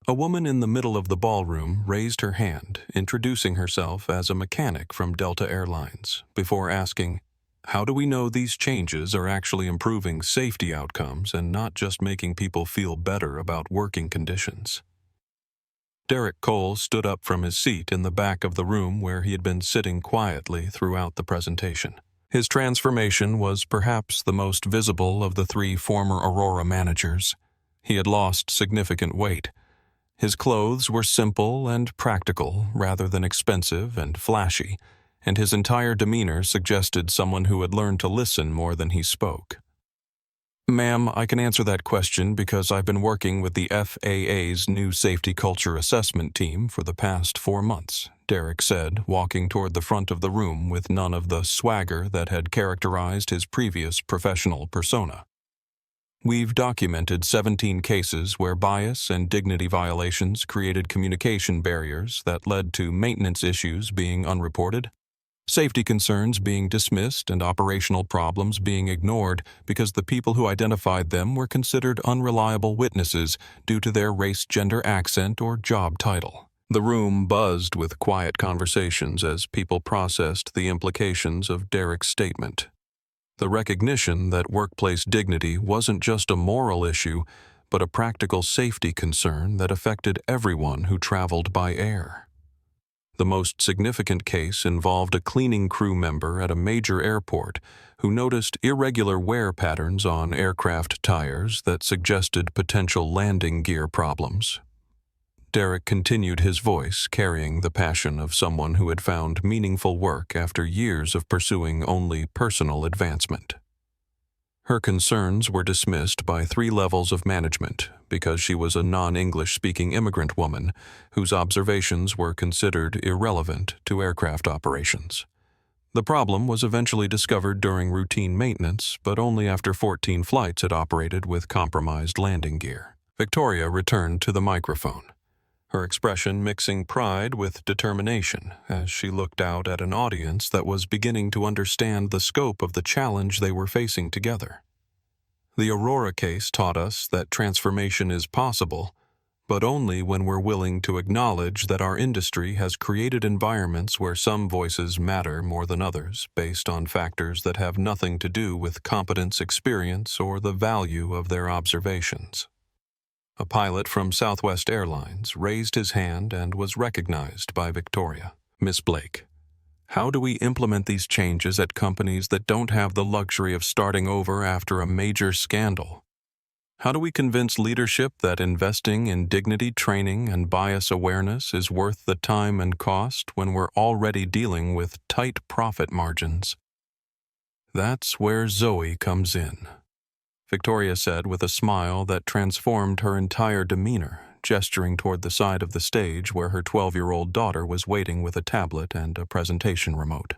A woman in the middle of the ballroom raised her hand, introducing herself as a mechanic from Delta Airlines, before asking, "How do we know these changes are actually improving safety outcomes and not just making people feel better about working conditions?" Derek Cole stood up from his seat in the back of the room where he had been sitting quietly throughout the presentation. His transformation was perhaps the most visible of the three former Aurora managers. He had lost significant weight. His clothes were simple and practical rather than expensive and flashy, and his entire demeanor suggested someone who had learned to listen more than he spoke. "Ma'am, I can answer that question because I've been working with the FAA's new safety culture assessment team for the past 4 months, Derek said, walking toward the front of the room with none of the swagger that had characterized his previous professional persona. "We've documented 17 cases where bias and dignity violations created communication barriers that led to maintenance issues being unreported, safety concerns being dismissed, and operational problems being ignored because the people who identified them were considered unreliable witnesses due to their race, gender, accent, or job title." The room buzzed with quiet conversations as people processed the implications of Derek's statement. The recognition that workplace dignity wasn't just a moral issue, but a practical safety concern that affected everyone who traveled by air. The most significant case involved a cleaning crew member at a major airport who noticed irregular wear patterns on aircraft tires that suggested potential landing gear problems. Derek continued, his voice carrying the passion of someone who had found meaningful work after years of pursuing only personal advancement. Her concerns were dismissed by 3 levels of management because she was a non-English-speaking immigrant woman whose observations were considered irrelevant to aircraft operations. The problem was eventually discovered during routine maintenance, but only after 14 flights had operated with compromised landing gear. Victoria returned to the microphone, her expression mixing pride with determination as she looked out at an audience that was beginning to understand the scope of the challenge they were facing together. The Aurora case taught us that transformation is possible, but only when we're willing to acknowledge that our industry has created environments where some voices matter more than others based on factors that have nothing to do with competence, experience, or the value of their observations. A pilot from Southwest Airlines raised his hand and was recognized by Victoria. "Miss Blake, How do we implement these changes at companies that don't have the luxury of starting over after a major scandal? How do we convince leadership that investing in dignity training and bias awareness is worth the time and cost when we're already dealing with tight profit margins? That's where Zoe comes in, Victoria said with a smile that transformed her entire demeanor, gesturing toward the side of the stage where her 12-year-old daughter was waiting with a tablet and a presentation remote.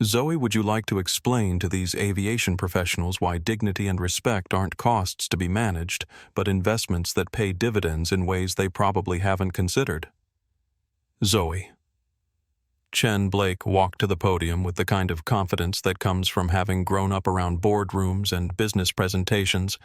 Zoe, would you like to explain to these aviation professionals why dignity and respect aren't costs to be managed, but investments that pay dividends in ways they probably haven't considered? Zoe. Chen-Blake walked to the podium with the kind of confidence that comes from having grown up around boardrooms and business presentations,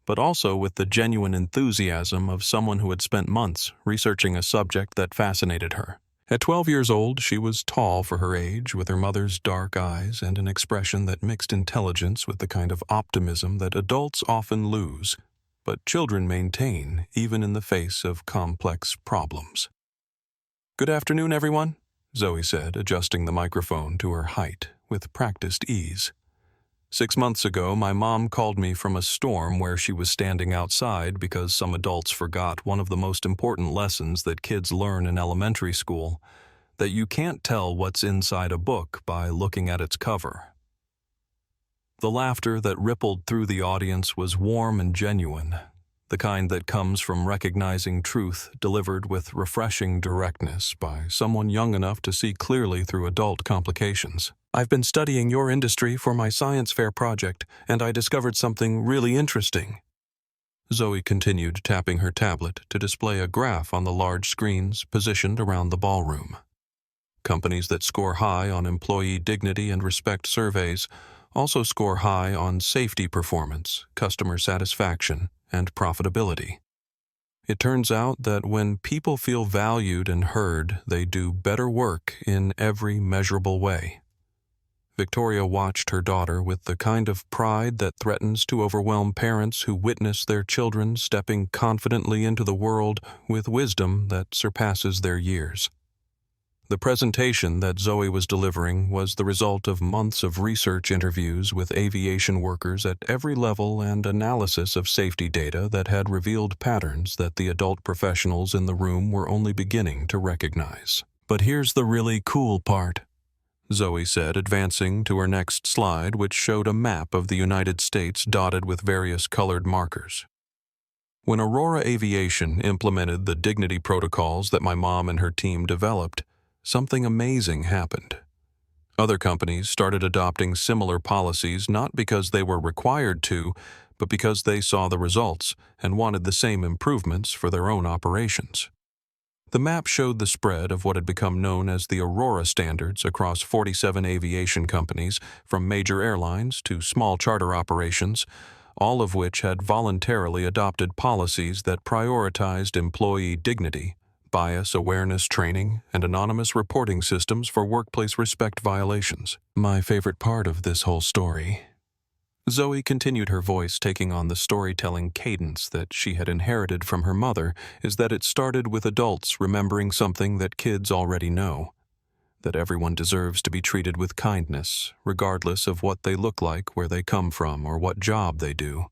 but also with the genuine enthusiasm of someone who had spent months researching a subject that fascinated her. At 12 years old, she was tall for her age, with her mother's dark eyes and an expression that mixed intelligence with the kind of optimism that adults often lose, but children maintain even in the face of complex problems. "Good afternoon, everyone," Zoe said, adjusting the microphone to her height with practiced ease. 6 months ago, my mom called me from a storm where she was standing outside because some adults forgot one of the most important lessons that kids learn in elementary school, that you can't tell what's inside a book by looking at its cover. The laughter that rippled through the audience was warm and genuine, the kind that comes from recognizing truth delivered with refreshing directness by someone young enough to see clearly through adult complications. "I've been studying your industry for my science fair project, and I discovered something really interesting." Zoe continued tapping her tablet to display a graph on the large screens positioned around the ballroom. Companies that score high on employee dignity and respect surveys also score high on safety performance, customer satisfaction, and profitability. It turns out that when people feel valued and heard, they do better work in every measurable way. Victoria watched her daughter with the kind of pride that threatens to overwhelm parents who witness their children stepping confidently into the world with wisdom that surpasses their years. The presentation that Zoe was delivering was the result of months of research interviews with aviation workers at every level and analysis of safety data that had revealed patterns that the adult professionals in the room were only beginning to recognize. "But here's the really cool part," Zoe said, advancing to her next slide, which showed a map of the United States dotted with various colored markers. "When Aurora Aviation implemented the dignity protocols that my mom and her team developed, something amazing happened. Other companies started adopting similar policies not because they were required to, but because they saw the results and wanted the same improvements for their own operations." The map showed the spread of what had become known as the Aurora standards across 47 aviation companies, from major airlines to small charter operations, all of which had voluntarily adopted policies that prioritized employee dignity, bias awareness training, and anonymous reporting systems for workplace respect violations. "My favorite part of this whole story," Zoe continued, her voice taking on the storytelling cadence that she had inherited from her mother, "is that it started with adults remembering something that kids already know, that everyone deserves to be treated with kindness, regardless of what they look like, where they come from, or what job they do."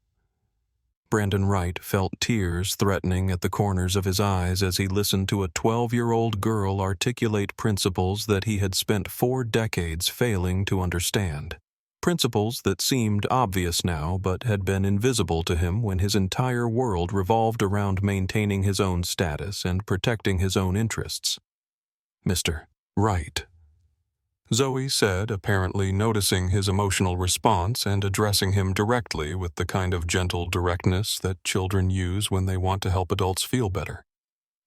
Brandon Wright felt tears threatening at the corners of his eyes as he listened to a 12-year-old girl articulate principles that he had spent 4 decades failing to understand. Principles that seemed obvious now but had been invisible to him when his entire world revolved around maintaining his own status and protecting his own interests. "Mr. Wright," Zoe said, apparently noticing his emotional response and addressing him directly with the kind of gentle directness that children use when they want to help adults feel better.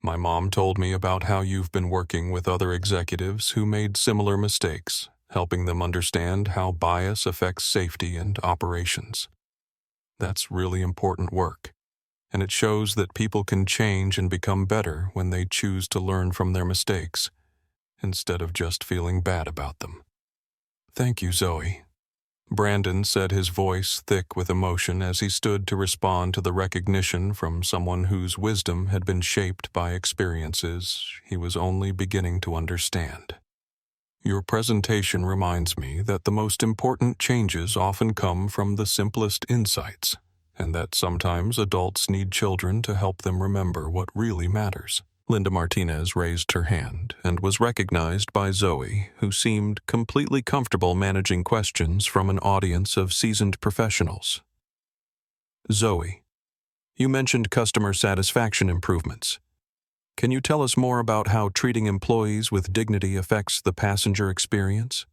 "My mom told me about how you've been working with other executives who made similar mistakes, helping them understand how bias affects safety and operations. That's really important work, and it shows that people can change and become better when they choose to learn from their mistakes, instead of just feeling bad about them." "Thank you, Zoe," Brandon said, his voice thick with emotion as he stood to respond to the recognition from someone whose wisdom had been shaped by experiences he was only beginning to understand. Your presentation reminds me that the most important changes often come from the simplest insights, and that sometimes adults need children to help them remember what really matters. Linda Martinez raised her hand and was recognized by Zoe, who seemed completely comfortable managing questions from an audience of seasoned professionals. Zoe, you mentioned customer satisfaction improvements. Can you tell us more about how treating employees with dignity affects the passenger experience?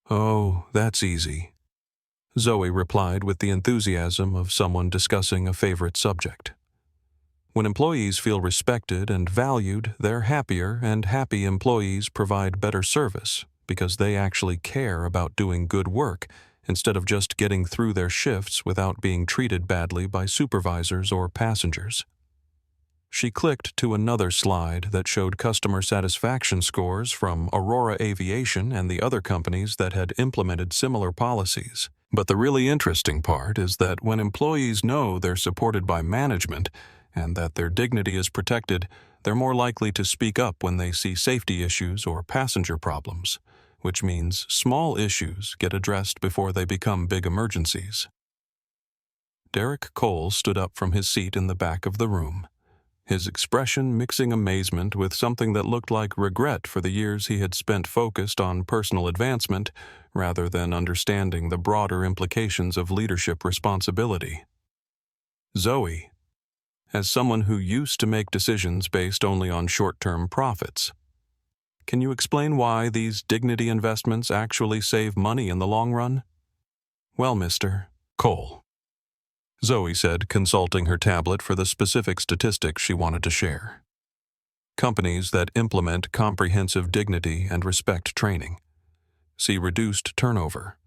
Oh, that's easy, Zoe replied with the enthusiasm of someone discussing a favorite subject. When employees feel respected and valued, they're happier, and happy employees provide better service because they actually care about doing good work instead of just getting through their shifts without being treated badly by supervisors or passengers. She clicked to another slide that showed customer satisfaction scores from Aurora Aviation and the other companies that had implemented similar policies. But the really interesting part is that when employees know they're supported by management and that their dignity is protected, they're more likely to speak up when they see safety issues or passenger problems, which means small issues get addressed before they become big emergencies. Derek Cole stood up from his seat in the back of the room, his expression mixing amazement with something that looked like regret for the years he had spent focused on personal advancement rather than understanding the broader implications of leadership responsibility. Zoe, as someone who used to make decisions based only on short-term profits, can you explain why these dignity investments actually save money in the long run? Well, Mr. Cole, Zoe said, consulting her tablet for the specific statistics she wanted to share. Companies that implement comprehensive dignity and respect training see reduced turnover,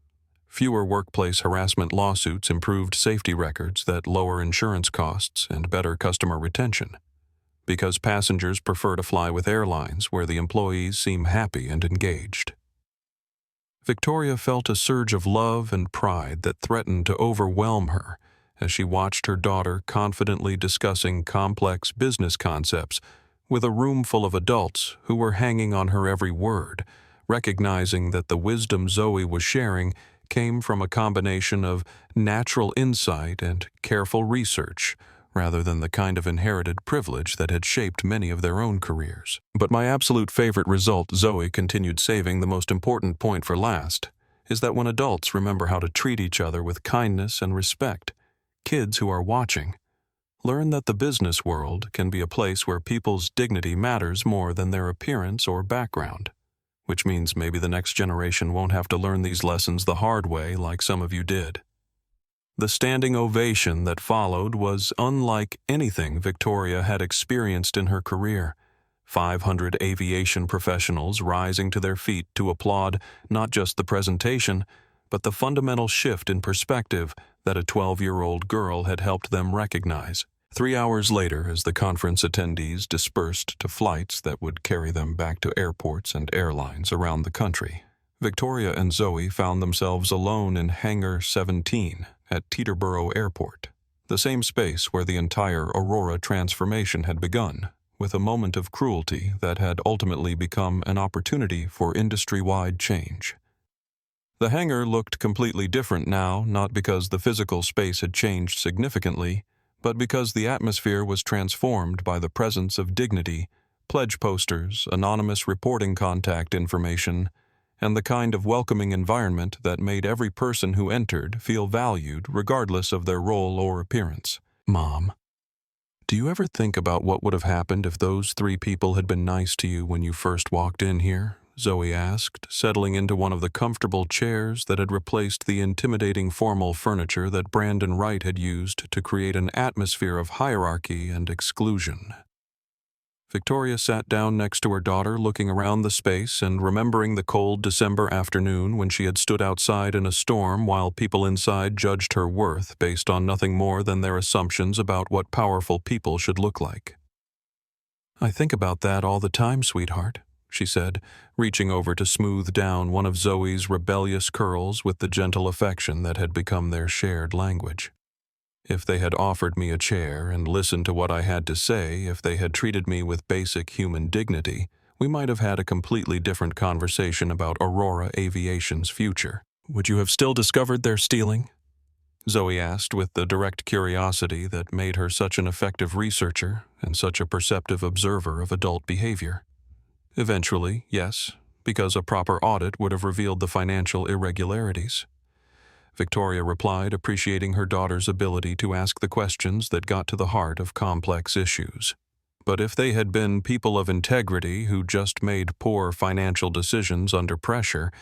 fewer workplace harassment lawsuits, improved safety records that lower insurance costs, and better customer retention, because passengers prefer to fly with airlines where the employees seem happy and engaged. Victoria felt a surge of love and pride that threatened to overwhelm her as she watched her daughter confidently discussing complex business concepts with a room full of adults who were hanging on her every word, recognizing that the wisdom Zoe was sharing came from a combination of natural insight and careful research, rather than the kind of inherited privilege that had shaped many of their own careers. But my absolute favorite result, Zoe continued, saving the most important point for last, is that when adults remember how to treat each other with kindness and respect, kids who are watching learn that the business world can be a place where people's dignity matters more than their appearance or background, which means maybe the next generation won't have to learn these lessons the hard way like some of you did. The standing ovation that followed was unlike anything Victoria had experienced in her career. 500 aviation professionals rising to their feet to applaud not just the presentation, but the fundamental shift in perspective that a 12-year-old girl had helped them recognize. 3 hours later, as the conference attendees dispersed to flights that would carry them back to airports and airlines around the country, Victoria and Zoe found themselves alone in Hangar 17 at Teterboro Airport, the same space where the entire Aurora transformation had begun, with a moment of cruelty that had ultimately become an opportunity for industry-wide change. The hangar looked completely different now, not because the physical space had changed significantly, but because the atmosphere was transformed by the presence of dignity, pledge posters, anonymous reporting contact information, and the kind of welcoming environment that made every person who entered feel valued regardless of their role or appearance. Mom, do you ever think about what would have happened if those 3 people had been nice to you when you first walked in here? Zoe asked, settling into one of the comfortable chairs that had replaced the intimidating formal furniture that Brandon Wright had used to create an atmosphere of hierarchy and exclusion. Victoria sat down next to her daughter, looking around the space and remembering the cold December afternoon when she had stood outside in a storm while people inside judged her worth based on nothing more than their assumptions about what powerful people should look like. "I think about that all the time, sweetheart," she said, reaching over to smooth down one of Zoe's rebellious curls with the gentle affection that had become their shared language. "If they had offered me a chair and listened to what I had to say, if they had treated me with basic human dignity, we might have had a completely different conversation about Aurora Aviation's future. Would you have still discovered their stealing? Zoe asked with the direct curiosity that made her such an effective researcher and such a perceptive observer of adult behavior. Eventually, yes, because a proper audit would have revealed the financial irregularities. Victoria replied, appreciating her daughter's ability to ask the questions that got to the heart of complex issues. But if they had been people of integrity who just made poor financial decisions under pressure,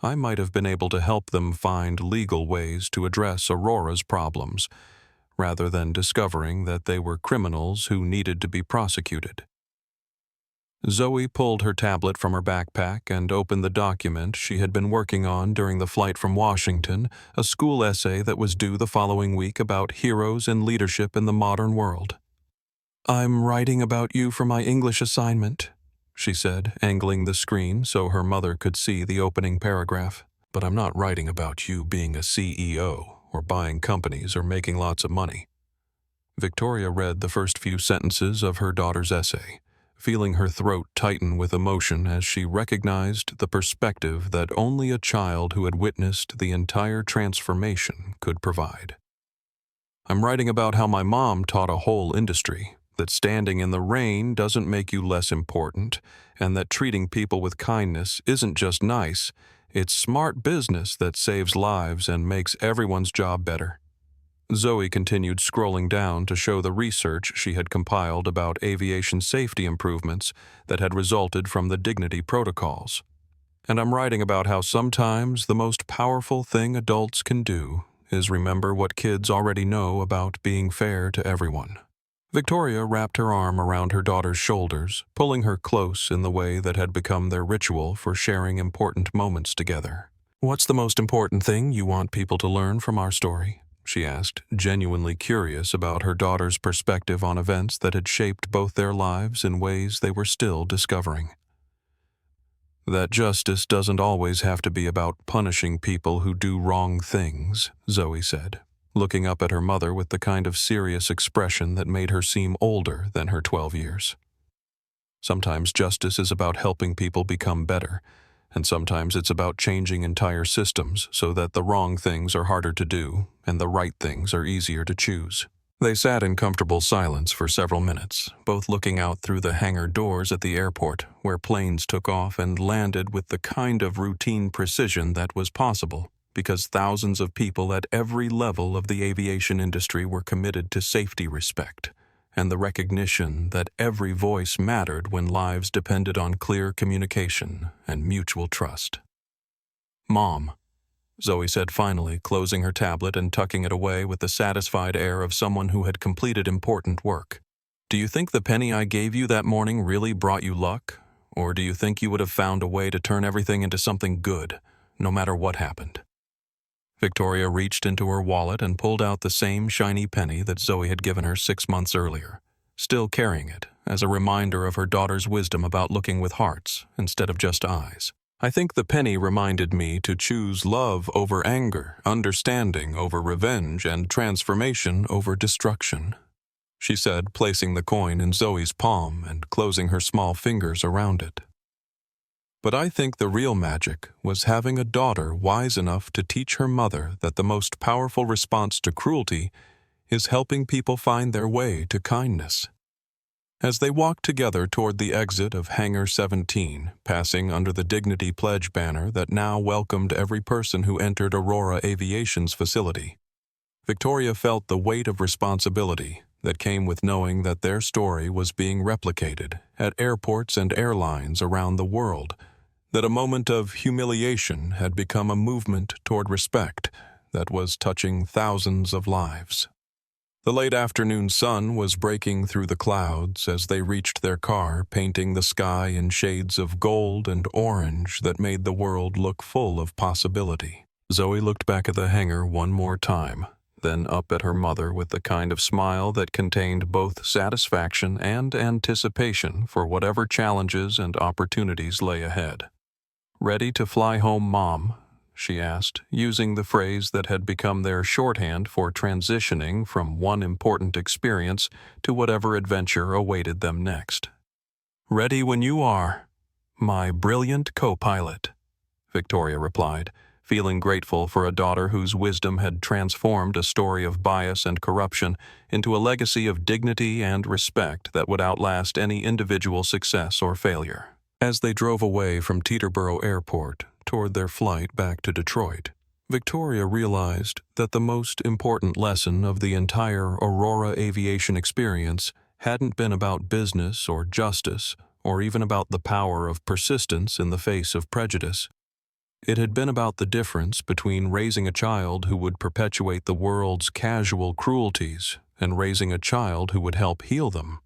I might have been able to help them find legal ways to address Aurora's problems, rather than discovering that they were criminals who needed to be prosecuted. Zoe pulled her tablet from her backpack and opened the document she had been working on during the flight from Washington, a school essay that was due the following week about heroes and leadership in the modern world. "I'm writing about you for my English assignment," she said, angling the screen so her mother could see the opening paragraph. "But I'm not writing about you being a CEO or buying companies or making lots of money." Victoria read the first few sentences of her daughter's essay, feeling her throat tighten with emotion as she recognized the perspective that only a child who had witnessed the entire transformation could provide. "I'm writing about how my mom taught a whole industry that standing in the rain doesn't make you less important, and that treating people with kindness isn't just nice, it's smart business that saves lives and makes everyone's job better." Zoe continued scrolling down to show the research she had compiled about aviation safety improvements that had resulted from the dignity protocols. "And I'm writing about how sometimes the most powerful thing adults can do is remember what kids already know about being fair to everyone." Victoria wrapped her arm around her daughter's shoulders, pulling her close in the way that had become their ritual for sharing important moments together. "What's the most important thing you want people to learn from our story?" she asked, genuinely curious about her daughter's perspective on events that had shaped both their lives in ways they were still discovering. "That justice doesn't always have to be about punishing people who do wrong things," Zoe said, looking up at her mother with the kind of serious expression that made her seem older than her 12 years. "Sometimes justice is about helping people become better, and sometimes it's about changing entire systems so that the wrong things are harder to do and the right things are easier to choose." They sat in comfortable silence for several minutes, both looking out through the hangar doors at the airport, where planes took off and landed with the kind of routine precision that was possible because thousands of people at every level of the aviation industry were committed to safety respect and the recognition that every voice mattered when lives depended on clear communication and mutual trust. "Mom," Zoe said finally, closing her tablet and tucking it away with the satisfied air of someone who had completed important work. "Do you think the penny I gave you that morning really brought you luck? Or do you think you would have found a way to turn everything into something good, no matter what happened?" Victoria reached into her wallet and pulled out the same shiny penny that Zoe had given her 6 months earlier, still carrying it as a reminder of her daughter's wisdom about looking with hearts instead of just eyes. "I think the penny reminded me to choose love over anger, understanding over revenge, and transformation over destruction," she said, placing the coin in Zoe's palm and closing her small fingers around it. "But I think the real magic was having a daughter wise enough to teach her mother that the most powerful response to cruelty is helping people find their way to kindness." As they walked together toward the exit of Hangar 17, passing under the Dignity Pledge banner that now welcomed every person who entered Aurora Aviation's facility, Victoria felt the weight of responsibility that came with knowing that their story was being replicated at airports and airlines around the world, that a moment of humiliation had become a movement toward respect that was touching thousands of lives. The late afternoon sun was breaking through the clouds as they reached their car, painting the sky in shades of gold and orange that made the world look full of possibility. Zoe looked back at the hangar one more time, then up at her mother with the kind of smile that contained both satisfaction and anticipation for whatever challenges and opportunities lay ahead. "Ready to fly home, Mom?" she asked, using the phrase that had become their shorthand for transitioning from one important experience to whatever adventure awaited them next. "Ready when you are," My brilliant co-pilot, Victoria replied, feeling grateful for a daughter whose wisdom had transformed a story of bias and corruption into a legacy of dignity and respect that would outlast any individual success or failure. As they drove away from Teterboro Airport toward their flight back to Detroit, Victoria realized that the most important lesson of the entire Aurora Aviation experience hadn't been about business or justice, or even about the power of persistence in the face of prejudice. It had been about the difference between raising a child who would perpetuate the world's casual cruelties and raising a child who would help heal them.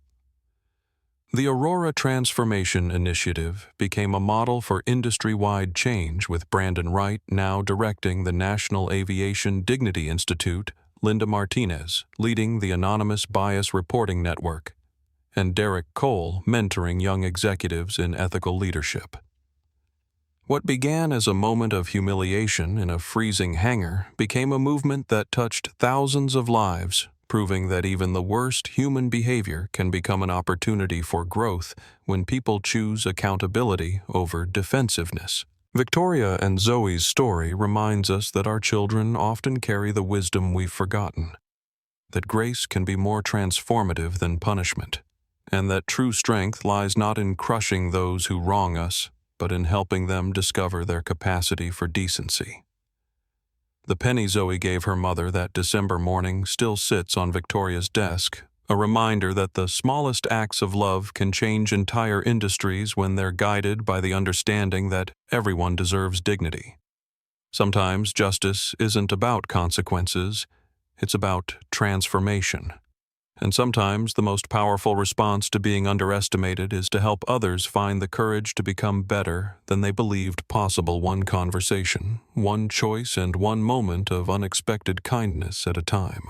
The Aurora Transformation Initiative became a model for industry-wide change, with Brandon Wright now directing the National Aviation Dignity Institute, Linda Martinez leading the Anonymous Bias Reporting Network, and Derek Cole mentoring young executives in ethical leadership. What began as a moment of humiliation in a freezing hangar became a movement that touched thousands of lives, proving that even the worst human behavior can become an opportunity for growth when people choose accountability over defensiveness. Victoria and Zoe's story reminds us that our children often carry the wisdom we've forgotten, that grace can be more transformative than punishment, and that true strength lies not in crushing those who wrong us, but in helping them discover their capacity for decency. The penny Zoe gave her mother that December morning still sits on Victoria's desk, a reminder that the smallest acts of love can change entire industries when they're guided by the understanding that everyone deserves dignity. Sometimes justice isn't about consequences, it's about transformation. And sometimes the most powerful response to being underestimated is to help others find the courage to become better than they believed possible, one conversation, one choice, and one moment of unexpected kindness at a time.